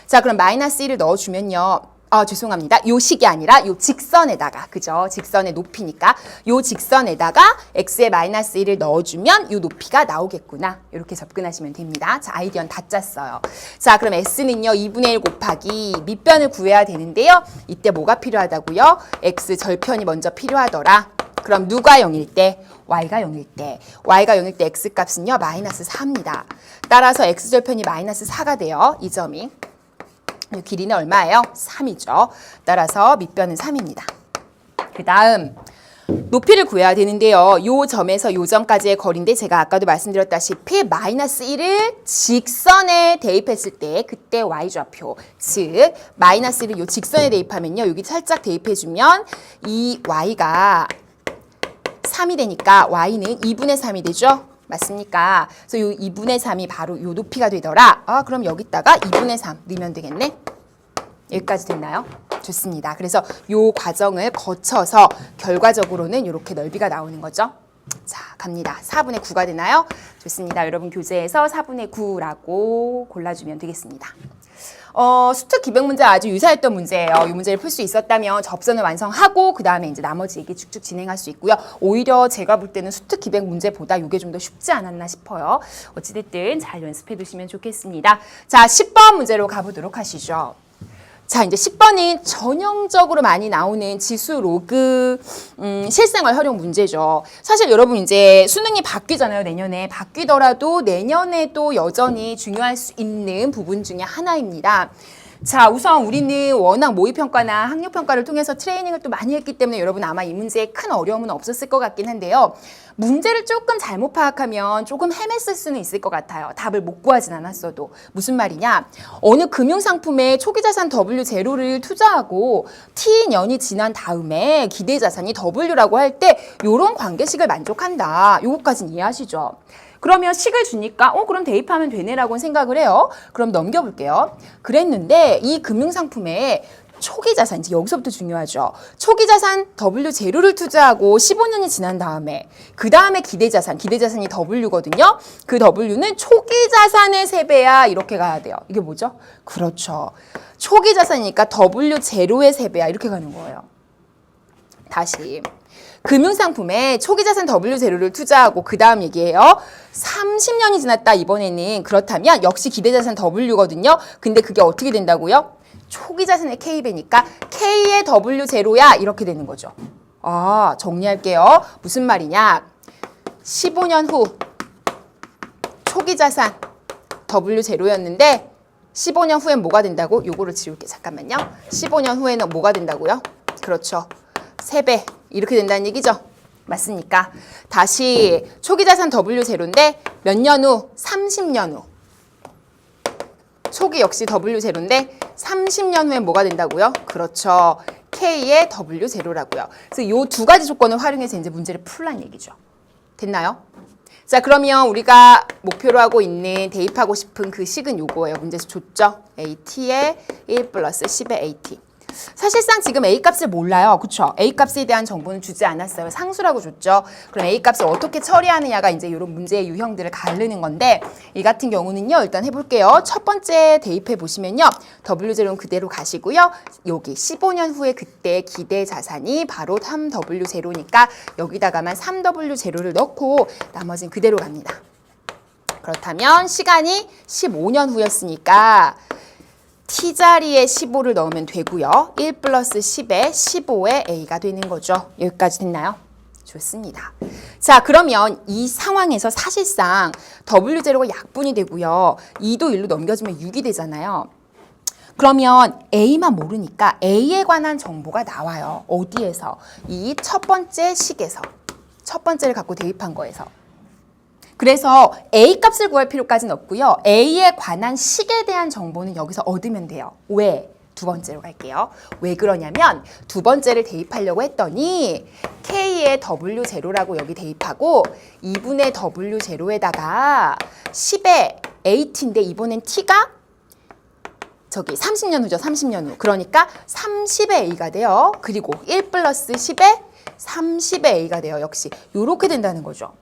자, 그럼 마이너스 1을 넣어주면요. 죄송합니다. 요 식이 아니라 요 직선에다가, 그죠? 직선의 높이니까 요 직선에다가 x의 마이너스 1을 넣어주면 요 높이가 나오겠구나. 이렇게 접근하시면 됩니다. 자, 아이디어는 다 짰어요. 자, 그럼 s는요. 2분의 1 곱하기 밑변을 구해야 되는데요. 이때 뭐가 필요하다고요? x 절편이 먼저 필요하더라. 그럼 누가 0일 때? y가 0일 때. y가 0일 때 x값은요. 마이너스 4입니다. 따라서 x절편이 마이너스 4가 돼요. 이 점이. 이 길이는 얼마예요? 3이죠. 따라서 밑변은 3입니다. 그 다음 높이를 구해야 되는데요. 요 점에서 요 점까지의 거리인데 제가 아까도 말씀드렸다시피 마이너스 1을 직선에 대입했을 때 그때 y좌표 즉 마이너스 1을 요 직선에 대입하면요. 여기 살짝 대입해주면 이 y가 3이 되니까 y는 2분의 3이 되죠? 맞습니까? 그래서 요 2분의 3이 바로 요 높이가 되더라. 그럼 여기다가 2분의 3 넣으면 되겠네? 여기까지 됐나요? 좋습니다. 그래서 요 과정을 거쳐서 결과적으로는 이렇게 넓이가 나오는 거죠. 자, 갑니다. 4분의 9가 되나요? 좋습니다. 여러분 교재에서 4분의 9라고 골라주면 되겠습니다. 수특 기백 문제 아주 유사했던 문제예요. 이 문제를 풀 수 있었다면 접선을 완성하고 그 다음에 이제 나머지 얘기 쭉쭉 진행할 수 있고요. 오히려 제가 볼 때는 수특 기백 문제보다 이게 좀 더 쉽지 않았나 싶어요. 어찌됐든 잘 연습해 두시면 좋겠습니다. 자, 10번 문제로 가보도록 하시죠. 자, 이제 10번은 전형적으로 많이 나오는 지수 로그 실생활 활용 문제죠. 사실 여러분 이제 수능이 바뀌잖아요. 내년에. 바뀌더라도 내년에도 여전히 중요할 수 있는 부분 중에 하나입니다. 자, 우선 우리는 워낙 모의평가나 학력평가를 통해서 트레이닝을 또 많이 했기 때문에 여러분 아마 이 문제에 큰 어려움은 없었을 것 같긴 한데요. 문제를 조금 잘못 파악하면 조금 헤맸을 수는 있을 것 같아요. 답을 못 구하진 않았어도. 무슨 말이냐? 어느 금융상품에 초기자산 W0를 투자하고 T년이 지난 다음에 기대자산이 W라고 할 때 이런 관계식을 만족한다. 요거까지는 이해하시죠? 그러면 식을 주니까 그럼 대입하면 되네라고 생각을 해요. 그럼 넘겨볼게요. 그랬는데 이 금융상품에 초기자산, 이제 여기서부터 중요하죠. 초기자산 W0를 투자하고 15년이 지난 다음에 그 다음에 기대자산이 W거든요. 그 W는 초기자산의 3배야 이렇게 가야 돼요. 이게 뭐죠? 그렇죠. 초기자산이니까 W0의 3배야 이렇게 가는 거예요. 다시. 금융상품에 초기자산 W0를 투자하고 그 다음 얘기예요. 30년이 지났다 이번에는. 그렇다면 역시 기대자산 W거든요. 근데 그게 어떻게 된다고요? 초기자산의 K배니까 K의 W0야 이렇게 되는 거죠. 아, 정리할게요. 무슨 말이냐? 15년 후 초기자산 W0였는데 15년 후엔 뭐가 된다고? 요거를 지울게. 잠깐만요. 15년 후에는 뭐가 된다고요? 그렇죠. 3배 이렇게 된다는 얘기죠. 맞습니까? 다시 초기자산 W0인데 몇 년 후? 30년 후. 초기 역시 W0인데 30년 후에 뭐가 된다고요? 그렇죠. K의 W0라고요. 그래서 이 두 가지 조건을 활용해서 이제 문제를 풀란 얘기죠. 됐나요? 자, 그러면 우리가 목표로 하고 있는 대입하고 싶은 그 식은 요거예요. 문제에서 줬죠? AT의 1 플러스 10의 AT. 사실상 지금 A값을 몰라요. 그쵸? A값에 대한 정보는 주지 않았어요. 상수라고 줬죠. 그럼 A값을 어떻게 처리하느냐가 이제 이런 문제의 유형들을 가르는 건데 이 같은 경우는요. 일단 해볼게요. 첫 번째 대입해 보시면요. W0는 그대로 가시고요. 여기 15년 후에 그때 기대 자산이 바로 3W0니까 여기다가만 3W0를 넣고 나머지는 그대로 갑니다. 그렇다면 시간이 15년 후였으니까 T자리에 15를 넣으면 되고요. 1 플러스 10에 15의 A가 되는 거죠. 여기까지 됐나요? 좋습니다. 자, 그러면 이 상황에서 사실상 W0가 약분이 되고요. 2도 1로 넘겨주면 6이 되잖아요. 그러면 A만 모르니까 A에 관한 정보가 나와요. 어디에서? 이 첫 번째 식에서. 첫 번째를 갖고 대입한 거에서. 그래서 A 값을 구할 필요까지는 없고요. A에 관한 식에 대한 정보는 여기서 얻으면 돼요. 왜? 두 번째로 갈게요. 왜 그러냐면 두 번째를 대입하려고 했더니 K의 W0라고 여기 대입하고 2분의 W0에다가 10의 AT인데 이번엔 T가 저기 30년 후죠. 30년 후. 그러니까 30의 A가 돼요. 그리고 1 플러스 10의 30의 A가 돼요. 역시 이렇게 된다는 거죠.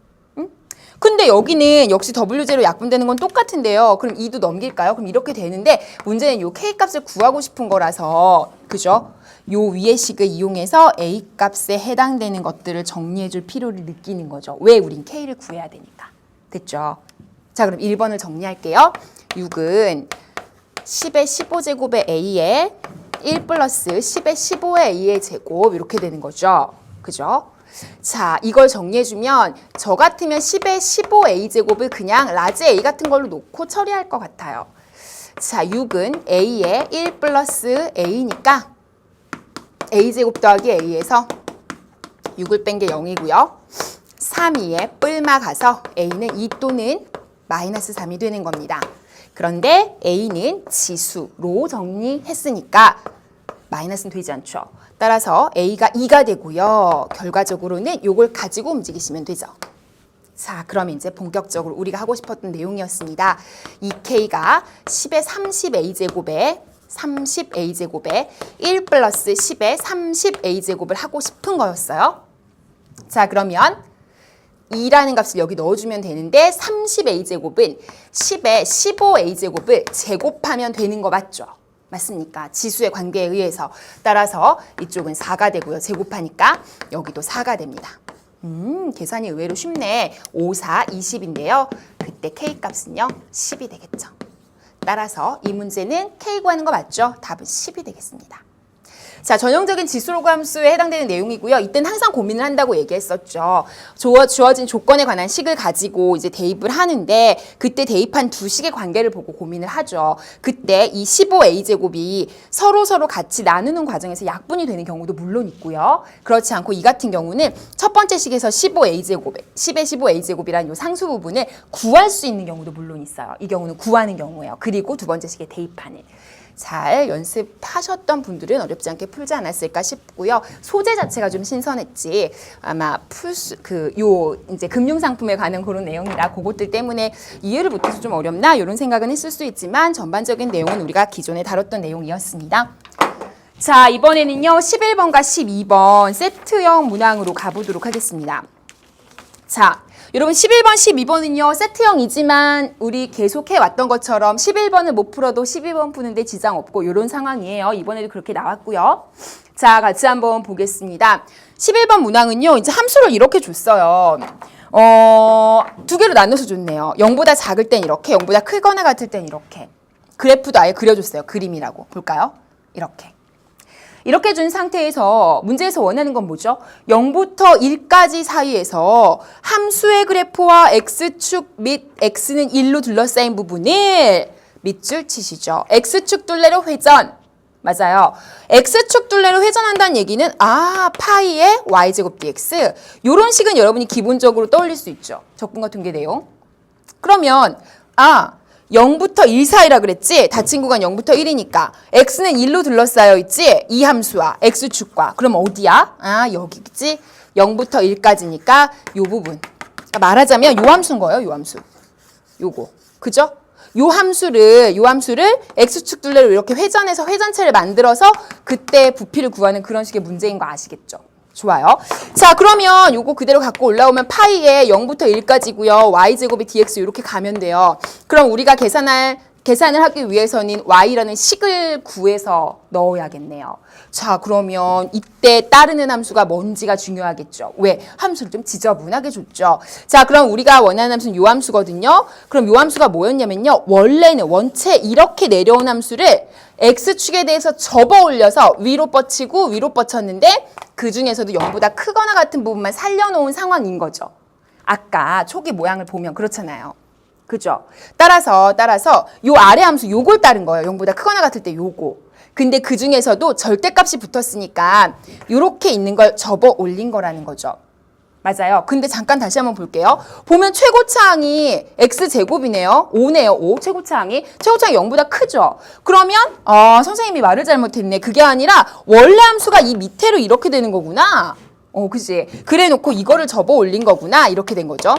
근데 여기는 역시 W0 약분되는 건 똑같은데요. 그럼 2도 넘길까요? 그럼 이렇게 되는데 문제는 요 K값을 구하고 싶은 거라서 그죠? 요 위의 식을 이용해서 A값에 해당되는 것들을 정리해 줄 필요를 느끼는 거죠. 왜? 우린 K를 구해야 되니까. 됐죠? 자, 그럼 1번을 정리할게요. 6은 10의 15제곱의 A에 1 플러스 10의 15의 A의 제곱 이렇게 되는 거죠. 그죠? 자, 이걸 정리해주면 저 같으면 10의 15a제곱을 그냥 라지 a 같은 걸로 놓고 처리할 것 같아요. 자, 6은 a에 1 플러스 a니까 a제곱 더하기 a에서 6을 뺀 게 0이고요. 3, 2에 뿔마 가서 a는 2 또는 마이너스 3이 되는 겁니다. 그런데 a는 지수로 정리했으니까 마이너스는 되지 않죠. 따라서 A가 2가 되고요. 결과적으로는 이걸 가지고 움직이시면 되죠. 자, 그럼 이제 본격적으로 우리가 하고 싶었던 내용이었습니다. 이 K가 10의 30a제곱에 1 플러스 10의 30a제곱을 하고 싶은 거였어요. 자, 그러면 2라는 값을 여기 넣어주면 되는데 30a제곱은 10에 15a제곱을 제곱하면 되는 거 맞죠? 맞습니까? 지수의 관계에 의해서. 따라서 이쪽은 4가 되고요. 제곱하니까 여기도 4가 됩니다. 계산이 의외로 쉽네. 5, 4, 20인데요. 그때 K값은요. 10이 되겠죠. 따라서 이 문제는 K 구하는 거 맞죠? 답은 10이 되겠습니다. 자, 전형적인 지수로그 함수에 해당되는 내용이고요. 이때는 항상 고민을 한다고 얘기했었죠. 주어진 조건에 관한 식을 가지고 이제 대입을 하는데 그때 대입한 두 식의 관계를 보고 고민을 하죠. 그때 이 15a제곱이 서로 같이 나누는 과정에서 약분이 되는 경우도 물론 있고요. 그렇지 않고 이 같은 경우는 첫 번째 식에서 15a제곱, 10의 15a제곱이라는 이 상수 부분을 구할 수 있는 경우도 물론 있어요. 이 경우는 구하는 경우예요. 그리고 두 번째 식에 대입하는. 잘 연습하셨던 분들은 어렵지 않게 풀지 않았을까 싶고요. 소재 자체가 좀 신선했지 아마 이제 금융상품에 관한 그런 내용이라 그것들 때문에 이해를 못해서 좀 어렵나 이런 생각은 했을 수 있지만 전반적인 내용은 우리가 기존에 다뤘던 내용이었습니다. 자, 이번에는요 11번과 12번 세트형 문항으로 가보도록 하겠습니다. 자, 여러분 11번, 12번은요 세트형이지만 우리 계속해 왔던 것처럼 11번을 못 풀어도 12번 푸는데 지장 없고 이런 상황이에요. 이번에도 그렇게 나왔고요. 자, 같이 한번 보겠습니다. 11번 문항은요 이제 함수를 이렇게 줬어요. 두 개로 나눠서 줬네요. 0보다 작을 땐 이렇게, 0보다 크거나 같을 땐 이렇게. 그래프도 아예 그려줬어요. 그림이라고. 볼까요? 이렇게 준 상태에서 문제에서 원하는 건 뭐죠? 0부터 1까지 사이에서 함수의 그래프와 x축 및 x는 1로 둘러싸인 부분을 밑줄 치시죠. x축 둘레로 회전. 맞아요. x축 둘레로 회전한다는 얘기는 파이의 y제곱 dx. 요런 식은 여러분이 기본적으로 떠올릴 수 있죠. 적분과 통계 내용. 그러면 0부터 1 사이라 그랬지? 닫힌 구간 0부터 1이니까 x는 1로 둘러싸여 있지? 이 함수와 x축과. 그럼 어디야? 여기지? 0부터 1까지니까 요 부분. 그러니까 말하자면 요 함수인 거예요. 요 함수. 요거. 그죠? 요 함수를 x축 둘레로 이렇게 회전해서 회전체를 만들어서 그때 부피를 구하는 그런 식의 문제인 거 아시겠죠? 좋아요. 자, 그러면 요거 그대로 갖고 올라오면 파이에 0부터 1까지고요. y제곱이 dx 이렇게 가면 돼요. 그럼 우리가 계산을 하기 위해서는 y라는 식을 구해서 넣어야겠네요. 자, 그러면 이때 따르는 함수가 뭔지가 중요하겠죠. 왜? 함수를 좀 지저분하게 줬죠. 자, 그럼 우리가 원하는 함수는 요 함수거든요. 그럼 요 함수가 뭐였냐면요. 원래는 원체 이렇게 내려온 함수를 x축에 대해서 접어 올려서 위로 뻗치고 위로 뻗쳤는데 그 중에서도 0보다 크거나 같은 부분만 살려놓은 상황인 거죠. 아까 초기 모양을 보면 그렇잖아요. 그죠? 따라서 요 아래 함수 요걸 따른 거예요. 0보다 크거나 같을 때 요거. 근데 그 중에서도 절대값이 붙었으니까 요렇게 있는 걸 접어 올린 거라는 거죠. 맞아요. 근데 잠깐 다시 한번 볼게요. 보면 최고차항이 x제곱이네요. 5네요. 5 최고차항이 0보다 크죠. 그러면 선생님이 말을 잘못했네. 그게 아니라 원래 함수가 이 밑에로 이렇게 되는 거구나. 그치? 그래 놓고 이거를 접어 올린 거구나. 이렇게 된 거죠.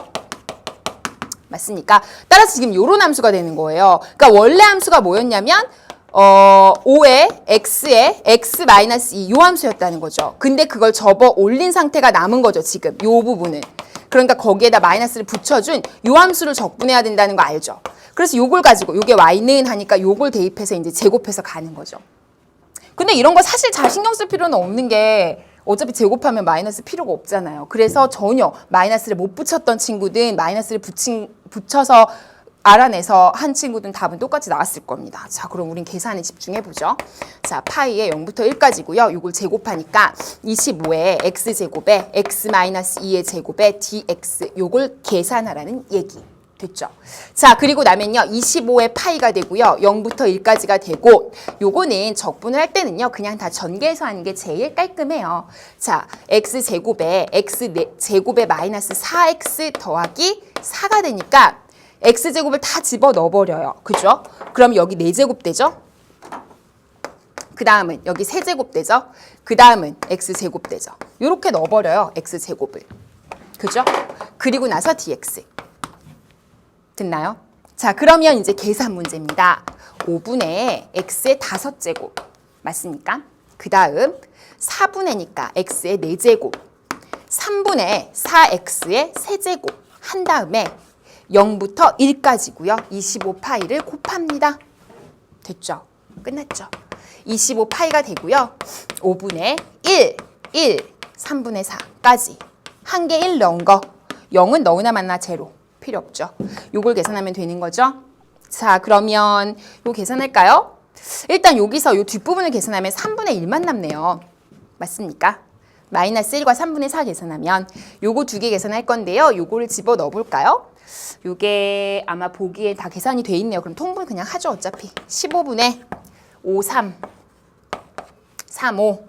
맞습니까? 따라서 지금 요런 함수가 되는 거예요. 그러니까 원래 함수가 뭐였냐면 5에 x에 x-2 요 함수였다는 거죠. 근데 그걸 접어 올린 상태가 남은 거죠. 지금 요 부분은. 그러니까 거기에다 마이너스를 붙여준 요 함수를 적분해야 된다는 거 알죠? 그래서 요걸 가지고 요게 y는 하니까 요걸 대입해서 이제 제곱해서 가는 거죠. 근데 이런 거 사실 잘 신경 쓸 필요는 없는 게 어차피 제곱하면 마이너스 필요가 없잖아요. 그래서 전혀 마이너스를 못 붙였던 친구든 마이너스를 붙여서 알아내서 한 친구든 답은 똑같이 나왔을 겁니다. 자, 그럼 우린 계산에 집중해보죠. 자, 파이에 0부터 1까지고요. 이걸 제곱하니까 25에 x제곱에 x-2의 제곱에 dx 요걸 계산하라는 얘기. 됐죠? 자, 그리고 나면요. 25의 파이가 되고요. 0부터 1까지가 되고 요거는 적분을 할 때는요. 그냥 다 전개해서 하는 게 제일 깔끔해요. 자, x제곱에 x제곱에 마이너스 4x 더하기 4가 되니까 x제곱을 다 집어 넣어버려요. 그죠? 그럼 여기 4제곱 되죠? 그 다음은 여기 세제곱 되죠? 그 다음은 x제곱 되죠? 이렇게 넣어버려요. x제곱을. 그죠? 그리고 나서 dx. 됐나요? 자, 그러면 이제 계산 문제입니다. 5분의 x의 5제곱. 맞습니까? 그 다음 4분의니까 x의 4제곱. 3분의 4x의 세제곱 한 다음에 0부터 1까지고요. 25파이를 곱합니다. 됐죠? 끝났죠? 25파이가 되고요. 5분의 1, 3분의 4까지 한 개 1 넣은 거 0은 너무나 많나 제로 필요 없죠. 요걸 계산하면 되는 거죠. 자, 그러면 요 계산할까요? 일단 여기서 요 뒷부분을 계산하면 3분의 1만 남네요. 맞습니까? 마이너스 1과 3분의 4 계산하면 요거 두 개 계산할 건데요. 요거를 집어 넣어 볼까요? 요게 아마 보기에 다 계산이 돼 있네요. 그럼 통분 그냥 하죠. 어차피 15분의 5, 3, 3, 5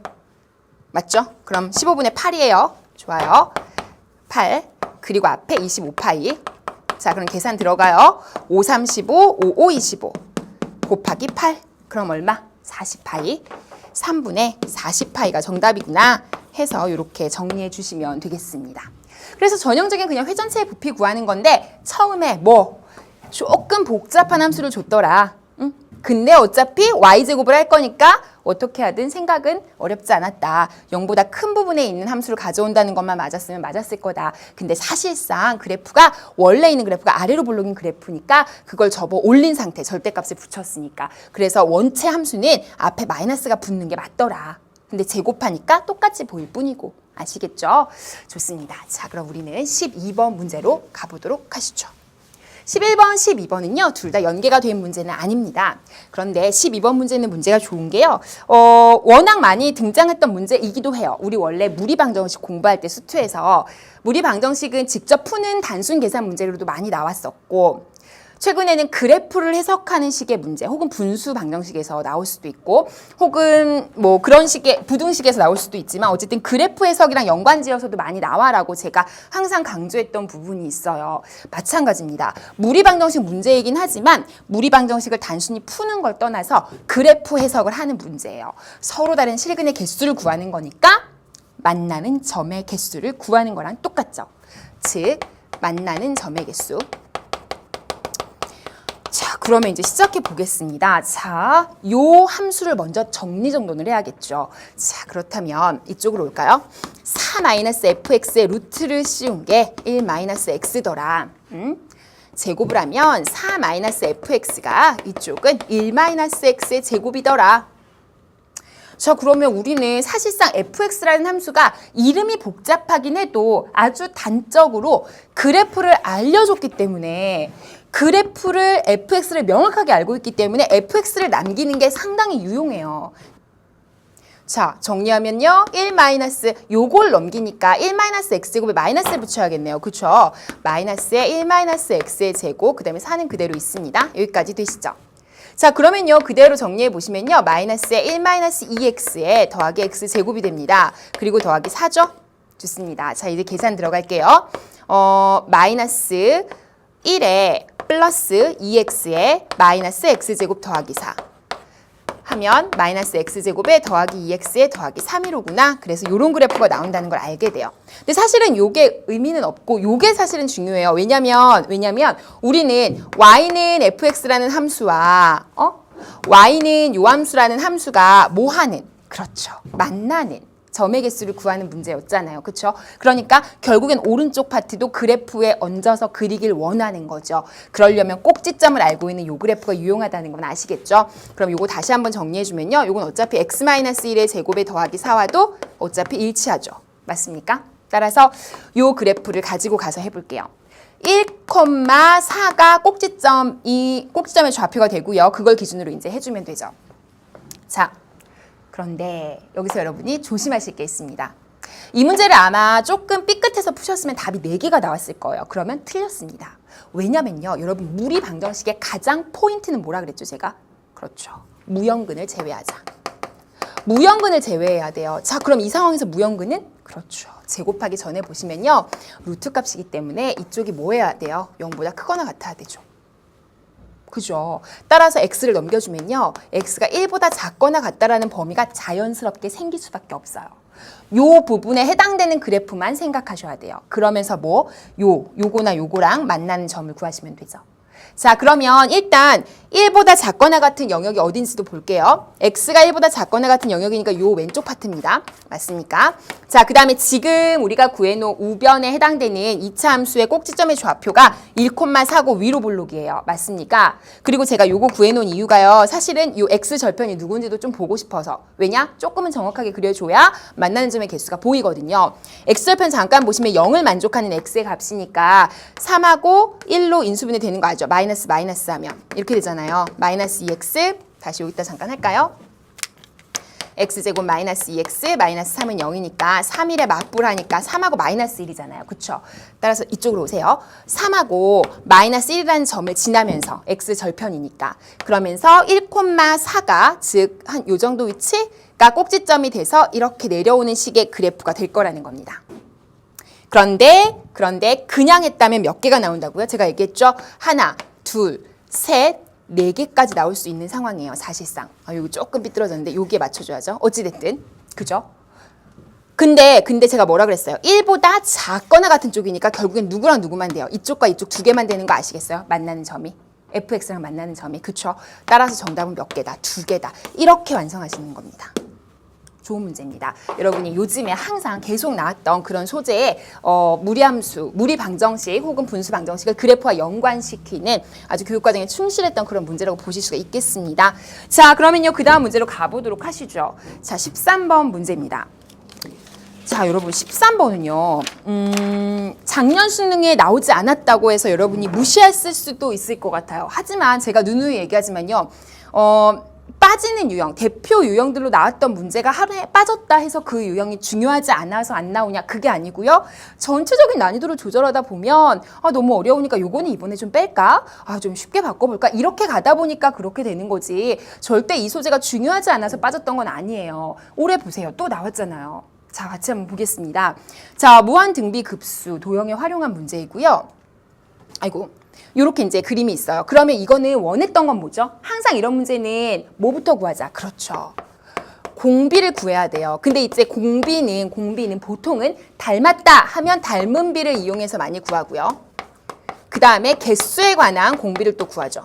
맞죠? 그럼 15분의 8이에요. 좋아요. 8 그리고 앞에 25파이. 자, 그럼 계산 들어가요. 5, 3, 15, 5, 5, 25 곱하기 8. 그럼 얼마? 40파이. 3분의 40파이가 정답이구나 해서 이렇게 정리해 주시면 되겠습니다. 그래서 전형적인 그냥 회전체의 부피 구하는 건데 처음에 뭐 조금 복잡한 함수를 줬더라. 응? 근데 어차피 y제곱을 할 거니까 어떻게 하든 생각은 어렵지 않았다. 0보다 큰 부분에 있는 함수를 가져온다는 것만 맞았으면 맞았을 거다. 근데 사실상 그래프가 원래 있는 그래프가 아래로 볼록인 그래프니까 그걸 접어 올린 상태, 절대값을 붙였으니까. 그래서 원체 함수는 앞에 마이너스가 붙는 게 맞더라. 근데 제곱하니까 똑같이 보일 뿐이고. 아시겠죠? 좋습니다. 자, 그럼 우리는 12번 문제로 가보도록 하시죠. 11번, 12번은요. 둘 다 연계가 된 문제는 아닙니다. 그런데 12번 문제는 문제가 좋은 게요. 워낙 많이 등장했던 문제이기도 해요. 우리 원래 무리방정식 공부할 때 수투에서 무리방정식은 직접 푸는 단순 계산 문제로도 많이 나왔었고 최근에는 그래프를 해석하는 식의 문제 혹은 분수 방정식에서 나올 수도 있고 혹은 뭐 그런 식의 부등식에서 나올 수도 있지만 어쨌든 그래프 해석이랑 연관지어서도 많이 나와라고 제가 항상 강조했던 부분이 있어요. 마찬가지입니다. 무리방정식 문제이긴 하지만 무리방정식을 단순히 푸는 걸 떠나서 그래프 해석을 하는 문제예요. 서로 다른 실근의 개수를 구하는 거니까 만나는 점의 개수를 구하는 거랑 똑같죠. 즉 만나는 점의 개수. 자, 그러면 이제 시작해 보겠습니다. 자, 요 함수를 먼저 정리정돈을 해야겠죠. 자, 그렇다면 이쪽으로 올까요? 4-fx의 루트를 씌운 게 1-x더라. 제곱을 하면 4-fx가 이쪽은 1-x의 제곱이더라. 자, 그러면 우리는 사실상 fx라는 함수가 이름이 복잡하긴 해도 아주 단적으로 그래프를 알려줬기 때문에 그래프를 fx를 명확하게 알고 있기 때문에 fx를 남기는 게 상당히 유용해요. 자, 정리하면요. 1 마이너스 요걸 넘기니까 1 마이너스 x제곱에 마이너스를 붙여야겠네요. 그쵸? 마이너스에 1 마이너스 x의 제곱, 그 다음에 4는 그대로 있습니다. 여기까지 되시죠? 자, 그러면요. 그대로 정리해 보시면요. 마이너스에 1 마이너스 2x에 더하기 x 제곱이 됩니다. 그리고 더하기 4죠? 좋습니다. 자, 이제 계산 들어갈게요. 마이너스 1에 플러스 2x에 마이너스 x제곱 더하기 4 하면 마이너스 x제곱에 더하기 2x에 더하기 3이로구나. 그래서 이런 그래프가 나온다는 걸 알게 돼요. 근데 사실은 이게 의미는 없고 이게 사실은 중요해요. 왜냐면 우리는 y는 fx라는 함수와 y는 요 함수라는 함수가 뭐 하는? 그렇죠. 만나는 점의 개수를 구하는 문제였잖아요. 그렇죠? 그러니까 결국엔 오른쪽 파트도 그래프에 얹어서 그리길 원하는 거죠. 그러려면 꼭지점을 알고 있는 요 그래프가 유용하다는 건 아시겠죠? 그럼 요거 다시 한번 정리해주면요. 요건 어차피 x-1의 제곱에 더하기 4와도 어차피 일치하죠. 맞습니까? 따라서 요 그래프를 가지고 가서 해볼게요. 1,4가 꼭지점의 좌표가 되고요. 그걸 기준으로 이제 해주면 되죠. 자. 그런데 여기서 여러분이 조심하실 게 있습니다. 이 문제를 아마 조금 삐끗해서 푸셨으면 답이 4개가 나왔을 거예요. 그러면 틀렸습니다. 왜냐면요. 여러분 무리 방정식의 가장 포인트는 뭐라 그랬죠, 제가? 그렇죠. 무형근을 제외하자. 무형근을 제외해야 돼요. 자, 그럼 이 상황에서 무형근은? 그렇죠. 제곱하기 전에 보시면요. 루트 값이기 때문에 이쪽이 뭐 해야 돼요? 0보다 크거나 같아야 되죠. 그죠. 따라서 x를 넘겨주면요. x가 1보다 작거나 같다라는 범위가 자연스럽게 생길 수밖에 없어요. 요 부분에 해당되는 그래프만 생각하셔야 돼요. 그러면서 뭐 요거나 요거랑 만나는 점을 구하시면 되죠. 자, 그러면 일단 1보다 작거나 같은 영역이 어딘지도 볼게요. x가 1보다 작거나 같은 영역이니까 요 왼쪽 파트입니다. 맞습니까? 자, 그 다음에 지금 우리가 구해놓은 우변에 해당되는 2차 함수의 꼭지점의 좌표가 1,4고 위로 볼록이에요. 맞습니까? 그리고 제가 요거 구해놓은 이유가요. 사실은 요 x절편이 누군지도 좀 보고 싶어서. 왜냐? 조금은 정확하게 그려줘야 만나는 점의 개수가 보이거든요. x절편 잠깐 보시면 0을 만족하는 x의 값이니까 3하고 1로 인수분해 되는 거 알죠? 마이너스 하면 이렇게 되잖아요. 마이너스 2x 다시 여기다 잠깐 할까요? x제곱 마이너스 2x 마이너스 3은 0이니까 3일에 맞불하니까 3하고 마이너스 1이잖아요. 그쵸? 따라서 이쪽으로 오세요. 3하고 마이너스 1이라는 점을 지나면서 x절편이니까 그러면서 1,4가 즉 한 요 정도 위치가 꼭지점이 돼서 이렇게 내려오는 식의 그래프가 될 거라는 겁니다. 그런데 그냥 했다면 몇 개가 나온다고요? 제가 얘기했죠? 하나, 둘, 셋, 4개까지 나올 수 있는 상황이에요. 사실상. 여기 조금 삐뚤어졌는데 여기에 맞춰줘야죠. 어찌됐든. 그죠? 근데 제가 뭐라 그랬어요? 1보다 작거나 같은 쪽이니까 결국엔 누구랑 누구만 돼요? 이쪽과 이쪽 2개만 되는 거 아시겠어요? 만나는 점이. fx랑 만나는 점이. 그쵸? 따라서 정답은 몇 개다? 2개다. 이렇게 완성하시는 겁니다. 좋은 문제입니다. 여러분이 요즘에 항상 계속 나왔던 그런 소재의 무리함수, 무리방정식 혹은 분수방정식을 그래프와 연관시키는 아주 교육과정에 충실했던 그런 문제라고 보실 수가 있겠습니다. 자, 그러면요. 그 다음 문제로 가보도록 하시죠. 자, 13번 문제입니다. 자, 여러분 13번은요. 작년 수능에 나오지 않았다고 해서 여러분이 무시했을 수도 있을 것 같아요. 하지만 제가 누누이 얘기하지만요. 빠지는 유형, 대표 유형들로 나왔던 문제가 하루에 빠졌다 해서 그 유형이 중요하지 않아서 안 나오냐, 그게 아니고요. 전체적인 난이도를 조절하다 보면 너무 어려우니까 요거는 이번에 좀 뺄까? 좀 쉽게 바꿔볼까? 이렇게 가다 보니까 그렇게 되는 거지. 절대 이 소재가 중요하지 않아서 빠졌던 건 아니에요. 올해 보세요. 또 나왔잖아요. 자, 같이 한번 보겠습니다. 자, 무한등비급수 도형에 활용한 문제이고요. 아이고. 요렇게 이제 그림이 있어요. 그러면 이거는 원했던 건 뭐죠? 항상 이런 문제는 뭐부터 구하자? 그렇죠. 공비를 구해야 돼요. 근데 이제 공비는 보통은 닮았다 하면 닮은 비를 이용해서 많이 구하고요. 그 다음에 개수에 관한 공비를 또 구하죠.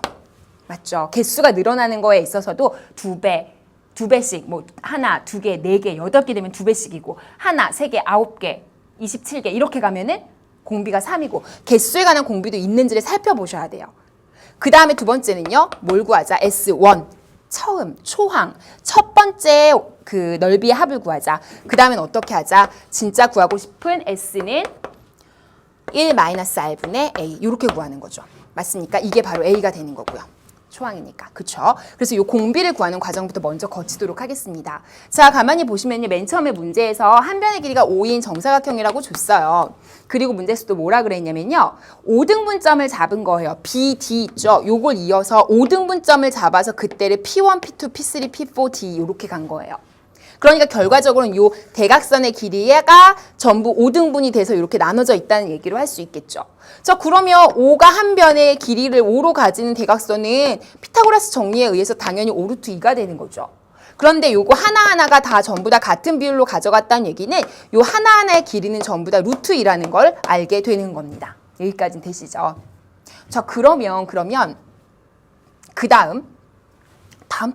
맞죠? 개수가 늘어나는 거에 있어서도 2배, 2배씩, 뭐 하나, 2개, 4개, 8개 되면 2배씩이고 하나, 3개, 9개, 27개 이렇게 가면은 공비가 3이고 개수에 관한 공비도 있는지를 살펴보셔야 돼요. 그 다음에 두 번째는요. 뭘 구하자? S1, 처음, 초항, 첫 번째 그 넓이의 합을 구하자. 그 다음엔 어떻게 하자? 진짜 구하고 싶은 S는 1-R분의 A 이렇게 구하는 거죠. 맞습니까? 이게 바로 A가 되는 거고요. 초항이니까. 그쵸? 그래서 이 공비를 구하는 과정부터 먼저 거치도록 하겠습니다. 자, 가만히 보시면요. 맨 처음에 문제에서 한 변의 길이가 5인 정사각형이라고 줬어요. 그리고 문제에서도 뭐라 그랬냐면요. 5등분점을 잡은 거예요. B, D 있죠? 요걸 이어서 5등분점을 잡아서 그때를 P1, P2, P3, P4, D 이렇게 간 거예요. 그러니까 결과적으로는 요 대각선의 길이가 전부 5등분이 돼서 이렇게 나눠져 있다는 얘기로 할 수 있겠죠. 자, 그러면 5가 한 변의 길이를 5로 가지는 대각선은 피타고라스 정리에 의해서 당연히 5루트 2가 되는 거죠. 그런데 요거 하나하나가 다 전부 다 같은 비율로 가져갔다는 얘기는 요 하나하나의 길이는 전부 다 루트 2라는 걸 알게 되는 겁니다. 여기까지는 되시죠? 자, 그러면 그 다음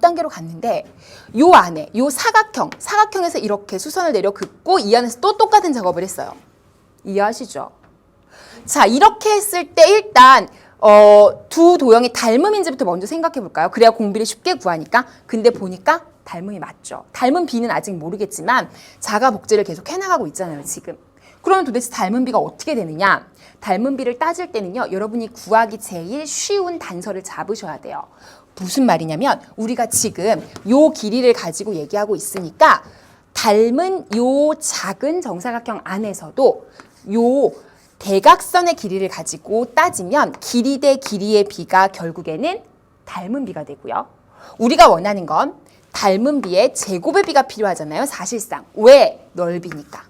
단계로 갔는데 요 안에 요 사각형에서 이렇게 수선을 내려 긋고 이 안에서 또 똑같은 작업을 했어요. 이해하시죠? 자, 이렇게 했을 때 일단 두 도형이 닮음인지부터 먼저 생각해 볼까요? 그래야 공비를 쉽게 구하니까. 근데 보니까 닮음이 맞죠. 닮은 비는 아직 모르겠지만 자가 복제를 계속 해나가고 있잖아요, 지금. 그러면 도대체 닮은 비가 어떻게 되느냐? 닮은 비를 따질 때는요, 여러분이 구하기 제일 쉬운 단서를 잡으셔야 돼요. 무슨 말이냐면 우리가 지금 요 길이를 가지고 얘기하고 있으니까 닮은 요 작은 정사각형 안에서도 요 대각선의 길이를 가지고 따지면 길이 대 길이의 비가 결국에는 닮은 비가 되고요. 우리가 원하는 건 닮은 비의 제곱의 비가 필요하잖아요. 사실상. 왜? 넓이니까.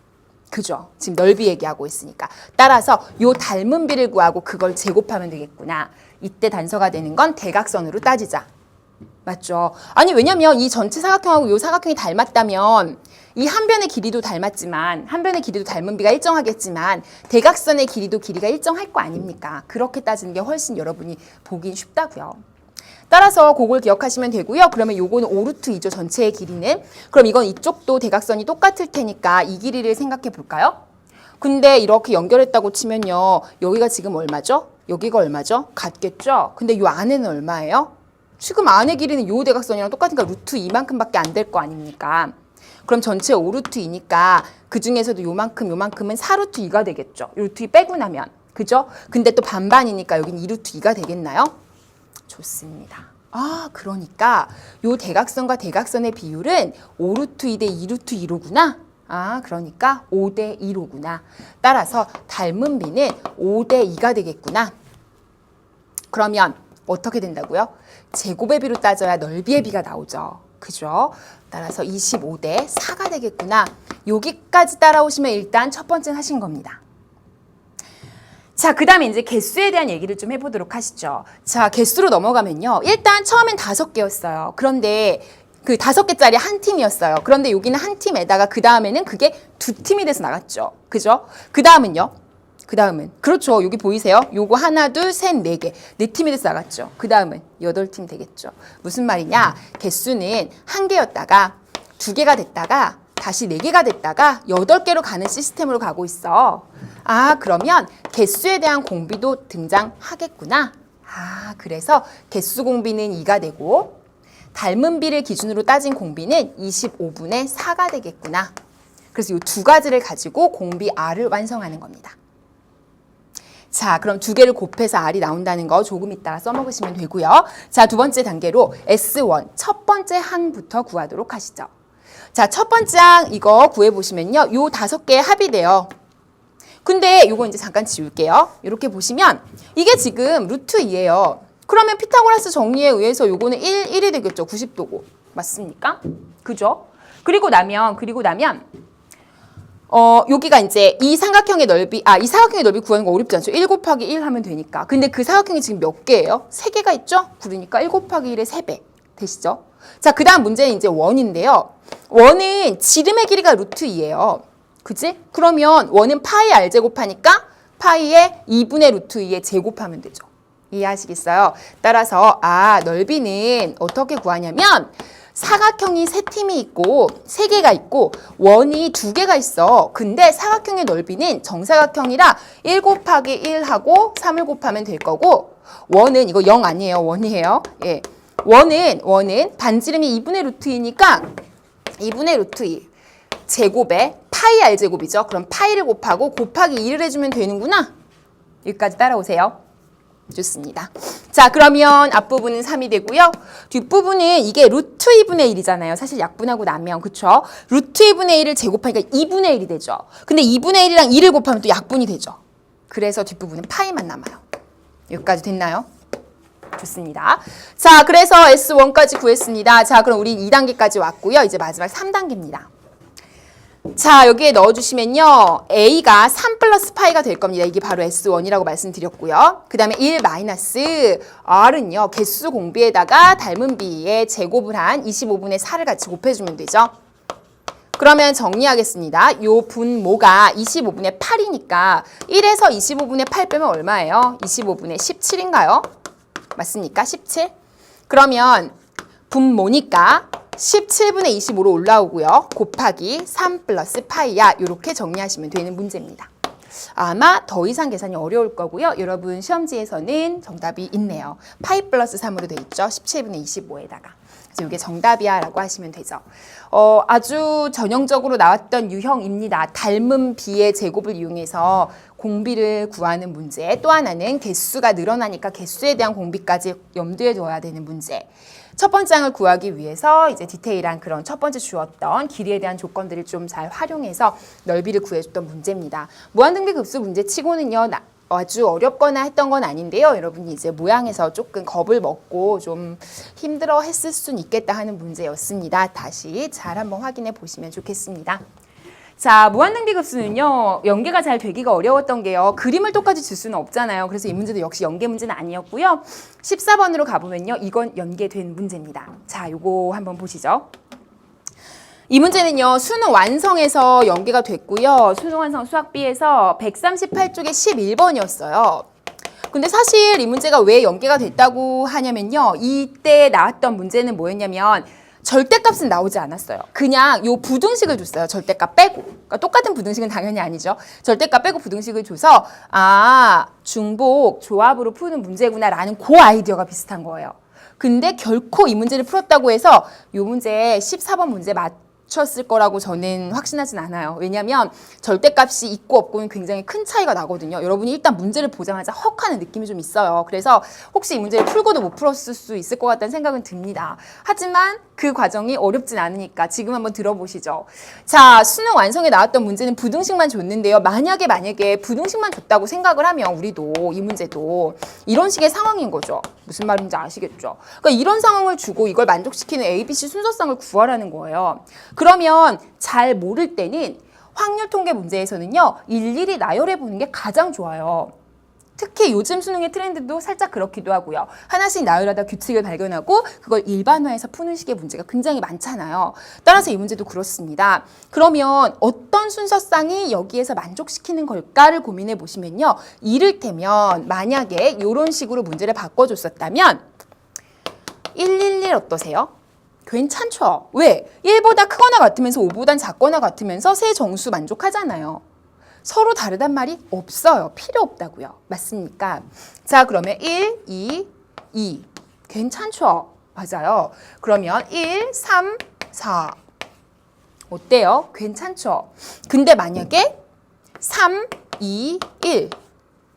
그죠? 지금 넓이 얘기하고 있으니까. 따라서 요 닮은 비를 구하고 그걸 제곱하면 되겠구나. 이때 단서가 되는 건 대각선으로 따지자. 맞죠? 아니 왜냐면 이 전체 사각형하고 이 사각형이 닮았다면 이 한 변의 길이도 닮았지만 한 변의 길이도 닮은 비가 일정하겠지만 대각선의 길이도 길이가 일정할 거 아닙니까? 그렇게 따지는 게 훨씬 여러분이 보긴 쉽다고요. 따라서 그걸 기억하시면 되고요. 그러면 요거는 5루트 2죠. 전체의 길이는. 그럼 이건 이쪽도 대각선이 똑같을 테니까 이 길이를 생각해 볼까요? 근데 이렇게 연결했다고 치면요. 여기가 지금 얼마죠? 여기가 얼마죠? 같겠죠? 근데 요 안에는 얼마예요? 지금 안의 길이는 요 대각선이랑 똑같으니까 루트 2만큼밖에 안 될 거 아닙니까? 그럼 전체 5루트 2니까 그 중에서도 요만큼은 4루트 2가 되겠죠. 루트 2 빼고 나면. 그죠? 근데 또 반반이니까 여긴 2루트 2가 되겠나요? 좋습니다. 아, 그러니까 요 대각선과 대각선의 비율은 5루트 2 대 2루트 2로구나. 아, 그러니까 5대 2로구나. 따라서 닮은 비는 5대 2가 되겠구나. 그러면 어떻게 된다고요? 제곱의 비로 따져야 넓이의 비가 나오죠. 그죠? 따라서 25대 4가 되겠구나. 여기까지 따라오시면 일단 첫 번째는 하신 겁니다. 자, 그 다음에 이제 개수에 대한 얘기를 좀 해보도록 하시죠. 자, 개수로 넘어가면요. 일단 처음엔 5개였어요. 그런데 그 5개짜리 한 팀이었어요. 그런데 여기는 한 팀에다가 그 다음에는 그게 2팀이 돼서 나갔죠. 그죠? 그 다음은요. 그 다음은 그렇죠. 여기 보이세요? 요거 하나, 둘, 셋, 4개. 4팀이 돼서 나갔죠. 그 다음은 8팀 되겠죠. 무슨 말이냐? 개수는 1개였다가 2개가 됐다가 다시 4개가 됐다가 8개로 가는 시스템으로 가고 있어. 아, 그러면 개수에 대한 공비도 등장하겠구나. 아, 그래서 개수 공비는 2가 되고 닮은 비를 기준으로 따진 공비는 25분의 4가 되겠구나. 그래서 이 두 가지를 가지고 공비 R을 완성하는 겁니다. 자, 그럼 2개를 곱해서 R이 나온다는 거 조금 이따가 써먹으시면 되고요. 자, 두 번째 단계로 S1 첫 번째 항부터 구하도록 하시죠. 자, 첫 번째 항 이거 구해보시면요. 요 5개의 합이 돼요. 근데 요거 이제 잠깐 지울게요. 이렇게 보시면 이게 지금 루트 2예요. 그러면 피타고라스 정리에 의해서 요거는 1이 되겠죠. 90도고. 맞습니까? 그죠? 그리고 나면 여기가 이제 이 삼각형의 넓이, 이 사각형의 넓이 구하는 거 어렵지 않죠? 1 곱하기 1 하면 되니까. 근데 그 사각형이 지금 몇 개예요? 3개가 있죠? 그러니까 1 곱하기 1의 3배. 되시죠? 자, 그 다음 문제는 이제 원인데요. 원은 지름의 길이가 루트 2예요. 그지? 그러면 원은 파이 r 제곱하니까 파이의 2분의 루트 2에 제곱하면 되죠. 이해하시겠어요? 따라서 넓이는 어떻게 구하냐면 사각형이 3팀이 있고 3개가 있고 원이 2개가 있어. 근데 사각형의 넓이는 정사각형이라 1 곱하기 1하고 3을 곱하면 될 거고 원은 이거 0 아니에요. 원이에요. 예. 원은 반지름이 2분의 루트 2니까 2분의 루트 2 제곱에 파이 r 제곱이죠. 그럼 파이를 곱하고 곱하기 2를 해주면 되는구나. 여기까지 따라오세요. 좋습니다. 자, 그러면 앞부분은 3이 되고요. 뒷부분은 이게 루트 2분의 1이잖아요. 사실 약분하고 나면, 그쵸? 루트 2분의 1을 제곱하니까 2분의 1이 되죠. 근데 2분의 1이랑 2를 곱하면 또 약분이 되죠. 그래서 뒷부분은 파이만 남아요. 여기까지 됐나요? 좋습니다. 자, 그래서 S1까지 구했습니다. 자, 그럼 우리 2단계까지 왔고요. 이제 마지막 3단계입니다. 자, 여기에 넣어주시면요. A가 3 플러스 파이가 될 겁니다. 이게 바로 S1이라고 말씀드렸고요. 그 다음에 1 마이너스 R은요. 개수 공비에다가 닮은 B에 제곱을 한 25분의 4를 같이 곱해주면 되죠. 그러면 정리하겠습니다. 요 분모가 25분의 8이니까 1에서 25분의 8 빼면 얼마예요? 25분의 17인가요? 맞습니까? 17? 그러면 분모니까 17분의 25로 올라오고요. 곱하기 3 플러스 파이야. 이렇게 정리하시면 되는 문제입니다. 아마 더 이상 계산이 어려울 거고요. 여러분 시험지에서는 정답이 있네요. 파이 플러스 3으로 돼 있죠. 17분의 25에다가. 그래서 이게 정답이야 라고 하시면 되죠. 아주 전형적으로 나왔던 유형입니다. 닮은 B의 제곱을 이용해서 공비를 구하는 문제. 또 하나는 개수가 늘어나니까 개수에 대한 공비까지 염두에 둬야 되는 문제. 첫 번째 항을 구하기 위해서 이제 디테일한 그런 첫 번째 주었던 길이에 대한 조건들을 좀 잘 활용해서 넓이를 구해줬던 문제입니다. 무한등비급수 문제 치고는요. 아주 어렵거나 했던 건 아닌데요. 여러분이 이제 모양에서 조금 겁을 먹고 좀 힘들어 했을 수는 있겠다 하는 문제였습니다. 다시 잘 한번 확인해 보시면 좋겠습니다. 자, 무한등비급수는요, 연계가 잘 되기가 어려웠던 게요, 그림을 똑같이 줄 수는 없잖아요. 그래서 이 문제도 역시 연계 문제는 아니었고요. 14번으로 가보면요, 이건 연계된 문제입니다. 자, 요거 한번 보시죠. 이 문제는요, 수능 완성에서 연계가 됐고요. 수능 완성 수학 B에서 138쪽에 11번이었어요. 근데 사실 이 문제가 왜 연계가 됐다고 하냐면요, 이때 나왔던 문제는 뭐였냐면 절대값은 나오지 않았어요. 그냥 요 부등식을 줬어요. 절대값 빼고. 그러니까 똑같은 부등식은 당연히 아니죠. 절대값 빼고 부등식을 줘서 아, 중복 조합으로 푸는 문제구나라는 그 아이디어가 비슷한 거예요. 근데 결코 이 문제를 풀었다고 해서 요 문제 14번 문제 맞췄을 거라고 저는 확신하진 않아요. 왜냐하면 절대값이 있고 없고는 굉장히 큰 차이가 나거든요. 여러분이 일단 문제를 보자마자 헉 하는 느낌이 좀 있어요. 그래서 혹시 이 문제를 풀고도 못 풀었을 수 있을 것 같다는 생각은 듭니다. 하지만 그 과정이 어렵진 않으니까 지금 한번 들어보시죠. 자, 수능 완성에 나왔던 문제는 부등식만 줬는데요. 만약에 부등식만 줬다고 생각을 하면 우리도 이 문제도 이런 식의 상황인 거죠. 무슨 말인지 아시겠죠? 그러니까 이런 상황을 주고 이걸 만족시키는 ABC 순서쌍을 구하라는 거예요. 그러면 잘 모를 때는 확률 통계 문제에서는요, 일일이 나열해 보는 게 가장 좋아요. 특히 요즘 수능의 트렌드도 살짝 그렇기도 하고요. 하나씩 나열하다 규칙을 발견하고 그걸 일반화해서 푸는 식의 문제가 굉장히 많잖아요. 따라서 이 문제도 그렇습니다. 그러면 어떤 순서쌍이 여기에서 만족시키는 걸까를 고민해 보시면요. 이를테면 만약에 이런 식으로 문제를 바꿔줬었다면 111 어떠세요? 괜찮죠? 왜? 1보다 크거나 같으면서 5보단 작거나 같으면서 세 정수 만족하잖아요. 서로 다르단 말이 없어요. 필요 없다고요. 맞습니까? 자, 그러면 1, 2, 2. 괜찮죠? 맞아요. 그러면 1, 3, 4. 어때요? 괜찮죠? 근데 만약에 3, 2, 1.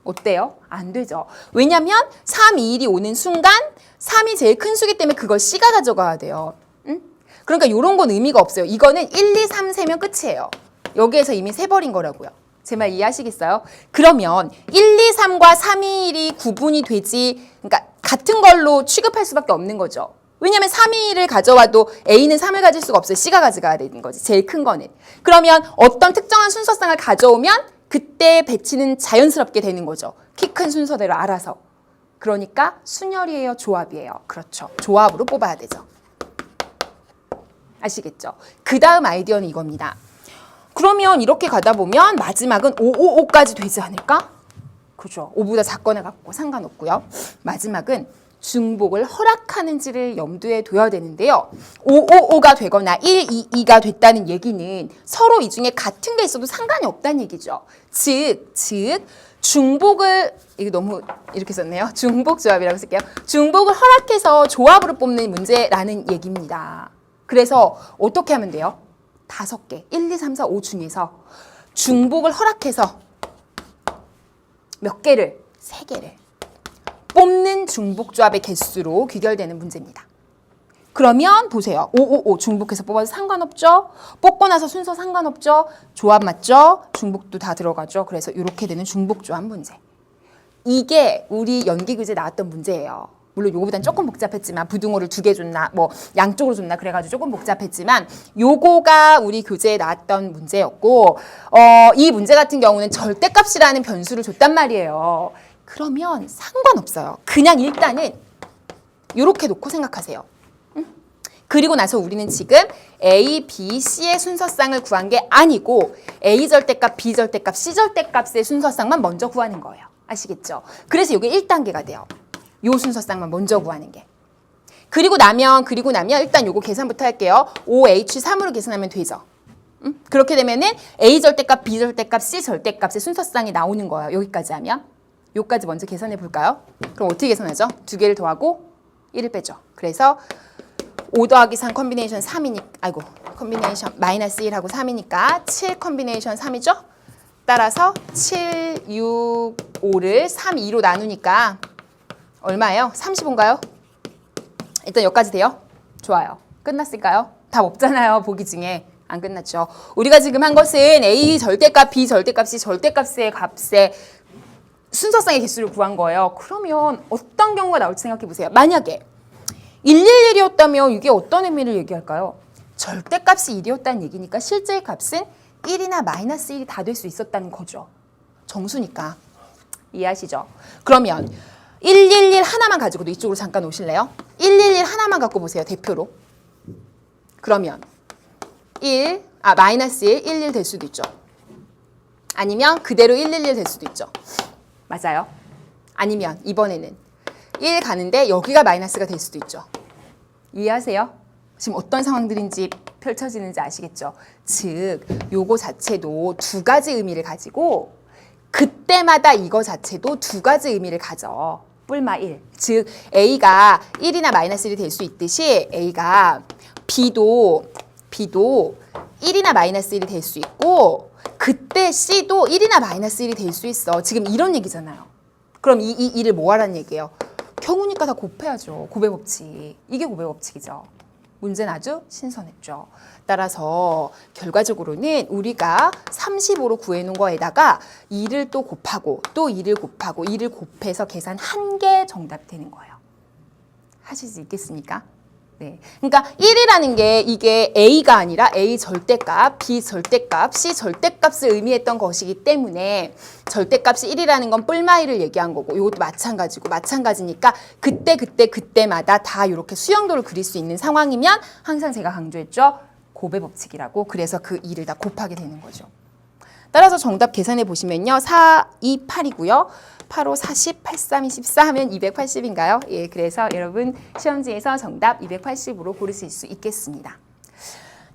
어때요? 안 되죠. 왜냐면 3, 2, 1이 오는 순간 3이 제일 큰 수기 때문에 그걸 C가 가져가야 돼요. 응? 그러니까 이런 건 의미가 없어요. 이거는 1, 2, 3 세면 끝이에요. 여기에서 이미 세버린 거라고요. 제 말 이해하시겠어요? 그러면 1, 2, 3과 3, 2, 1이 구분이 되지, 그러니까 같은 걸로 취급할 수밖에 없는 거죠. 왜냐면 3, 2, 1을 가져와도 A는 3을 가질 수가 없어요. C가 가져가야 되는 거지. 제일 큰 거는. 그러면 어떤 특정한 순서쌍을 가져오면 그때 배치는 자연스럽게 되는 거죠. 키 큰 순서대로 알아서. 그러니까 순열이에요? 조합이에요? 그렇죠. 조합으로 뽑아야 되죠. 아시겠죠? 그 다음 아이디어는 이겁니다. 그러면 이렇게 가다 보면 마지막은 555까지 되지 않을까? 그죠. 5보다 작거나 같고 상관없고요. 마지막은 중복을 허락하는지를 염두에 둬야 되는데요. 555가 되거나 122가 됐다는 얘기는 서로 이 중에 같은 게 있어도 상관이 없다는 얘기죠. 즉 중복을, 이게 너무 이렇게 썼네요. 중복 조합이라고 쓸게요. 중복을 허락해서 조합으로 뽑는 문제라는 얘기입니다. 그래서 어떻게 하면 돼요? 5개, 1, 2, 3, 4, 5 중에서 중복을 허락해서 몇 개를? 3개를 뽑는 중복조합의 개수로 귀결되는 문제입니다. 그러면 보세요. 555 중복해서 뽑아도 상관없죠? 뽑고 나서 순서 상관없죠? 조합 맞죠? 중복도 다 들어가죠? 그래서 이렇게 되는 중복조합 문제. 이게 우리 연기교재 나왔던 문제예요. 물론 요거보단 조금 복잡했지만 부등호를 2개 줬나 뭐 양쪽으로 줬나 그래가지고 조금 복잡했지만 요거가 우리 교재에 나왔던 문제였고 이 문제 같은 경우는 절대값이라는 변수를 줬단 말이에요. 그러면 상관없어요. 그냥 일단은 요렇게 놓고 생각하세요. 그리고 나서 우리는 지금 A, B, C의 순서쌍을 구한 게 아니고 A 절대값, B 절대값, C 절대값의 순서쌍만 먼저 구하는 거예요. 아시겠죠? 그래서 이게 1단계가 돼요. 요 순서쌍만 먼저 구하는 게. 그리고 나면 일단 요거 계산부터 할게요. OH3으로 계산하면 되죠. 그렇게 되면은 A 절대값, B 절대값, C 절대값의 순서쌍이 나오는 거예요. 여기까지 하면. 요까지 먼저 계산해 볼까요? 그럼 어떻게 계산하죠? 2개를 더하고 1을 빼죠. 그래서 5 더하기 3 컨비네이션 3이니까 컨비네이션 마이너스 1하고 3이니까 7 컨비네이션 3이죠? 따라서 7, 6, 5를 3, 2로 나누니까 얼마예요? 35인가요? 일단 여기까지 돼요? 좋아요. 끝났을까요? 답 없잖아요. 보기 중에. 안 끝났죠. 우리가 지금 한 것은 A 절대값, B 절대값, C 절대값의 값의 순서쌍의 개수를 구한 거예요. 그러면 어떤 경우가 나올지 생각해 보세요. 만약에 111이었다면 이게 어떤 의미를 얘기할까요? 절대값이 1이었다는 얘기니까 실제 값은 1이나 마이너스 1이 다 될 수 있었다는 거죠. 정수니까. 이해하시죠? 그러면 111 하나만 가지고도 이쪽으로 잠깐 오실래요? 111 하나만 갖고 보세요. 대표로. 그러면 마이너스 1, 11 될 수도 있죠. 아니면 그대로 111 될 수도 있죠. 맞아요. 아니면 이번에는 1 가는데 여기가 마이너스가 될 수도 있죠. 이해하세요? 지금 어떤 상황들인지 펼쳐지는지 아시겠죠? 즉, 요거 자체도 두 가지 의미를 가지고 그때마다 이거 자체도 두 가지 의미를 가져. 뿔마 1. 즉, A가 1이나 마이너스 1이 될 수 있듯이 A가 B도 1이나 마이너스 1이 될 수 있고 그때 C도 1이나 마이너스 1이 될 수 있어. 지금 이런 얘기잖아요. 그럼 이 2를 뭐 하라는 얘기예요? 경우니까 다 곱해야죠. 곱의 법칙. 이게 곱의 법칙이죠. 문제는 아주 신선했죠. 따라서 결과적으로는 우리가 35로 구해놓은 거에다가 2를 또 곱하고 또 2를 곱하고 2를 곱해서 계산 한 개 정답이 되는 거예요. 하실 수 있겠습니까? 네. 그러니까 1이라는 게 이게 A가 아니라 A 절대값, B 절대값, C 절대값을 의미했던 것이기 때문에 절대값이 1이라는 건 뿔마이를 얘기한 거고 이것도 마찬가지니까 그때마다 다 이렇게 수영도를 그릴 수 있는 상황이면 항상 제가 강조했죠. 곱의 법칙이라고. 그래서 그 2를 다 곱하게 되는 거죠. 따라서 정답 계산해 보시면요. 4, 2, 8이고요. 8, 5, 40, 8, 3, 24 하면 280인가요? 예, 그래서 여러분 시험지에서 정답 280으로 고르실 수 있겠습니다.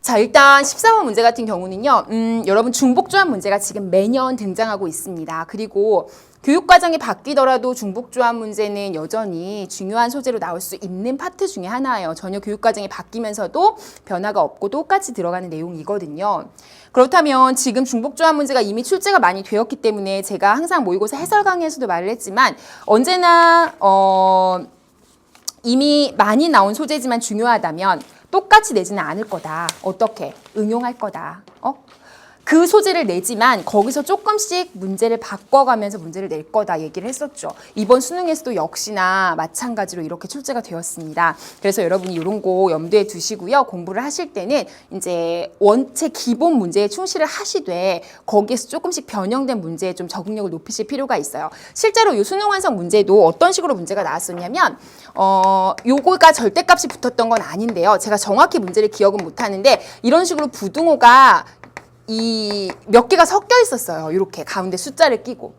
자, 일단 14번 문제 같은 경우는요. 여러분 중복조합 문제가 지금 매년 등장하고 있습니다. 그리고 교육과정이 바뀌더라도 중복조합 문제는 여전히 중요한 소재로 나올 수 있는 파트 중에 하나예요. 전혀 교육과정이 바뀌면서도 변화가 없고 똑같이 들어가는 내용이거든요. 그렇다면 지금 중복조합 문제가 이미 출제가 많이 되었기 때문에 제가 항상 모의고사 해설 강의에서도 말을 했지만 언제나 이미 많이 나온 소재지만 중요하다면 똑같이 내지는 않을 거다. 어떻게? 응용할 거다. 그 소재를 내지만 거기서 조금씩 문제를 바꿔가면서 문제를 낼 거다 얘기를 했었죠. 이번 수능에서도 역시나 마찬가지로 이렇게 출제가 되었습니다. 그래서 여러분이 이런 거 염두에 두시고요. 공부를 하실 때는 이제 원체 기본 문제에 충실을 하시되 거기에서 조금씩 변형된 문제에 좀 적응력을 높이실 필요가 있어요. 실제로 이 수능 완성 문제도 어떤 식으로 문제가 나왔었냐면 요거가 절대값이 붙었던 건 아닌데요. 제가 정확히 문제를 기억은 못하는데 이런 식으로 부등호가 이 몇 개가 섞여 있었어요. 이렇게 가운데 숫자를 끼고.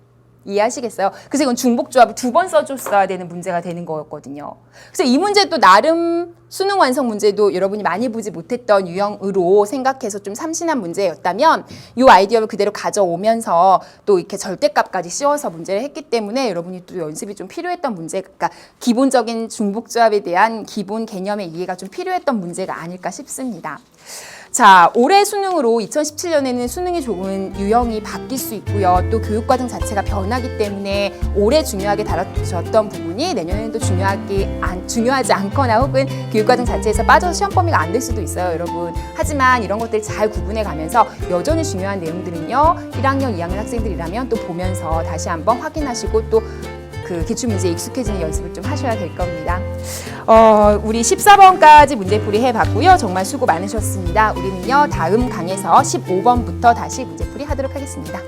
이해하시겠어요? 그래서 이건 중복조합을 2번 써줬어야 되는 문제가 되는 거였거든요. 그래서 이 문제도 나름 수능 완성 문제도 여러분이 많이 보지 못했던 유형으로 생각해서 좀 참신한 문제였다면 이 아이디어를 그대로 가져오면서 또 이렇게 절대값까지 씌워서 문제를 했기 때문에 여러분이 또 연습이 좀 필요했던 문제, 그러니까 기본적인 중복조합에 대한 기본 개념의 이해가 좀 필요했던 문제가 아닐까 싶습니다. 자, 올해 수능으로 2017년에는 수능이 조금 유형이 바뀔 수 있고요. 또 교육과정 자체가 변하기 때문에 올해 중요하게 다뤄졌던 부분이 내년에는 또 중요하지 않거나 혹은 교육과정 자체에서 빠져서 시험 범위가 안 될 수도 있어요, 여러분. 하지만 이런 것들 잘 구분해 가면서 여전히 중요한 내용들은요. 1학년, 2학년 학생들이라면 또 보면서 다시 한번 확인하시고 또 그 기출문제에 익숙해지는 연습을 좀 하셔야 될 겁니다. 우리 14번까지 문제풀이 해봤고요. 정말 수고 많으셨습니다. 우리는요, 다음 강에서 15번부터 다시 문제풀이 하도록 하겠습니다.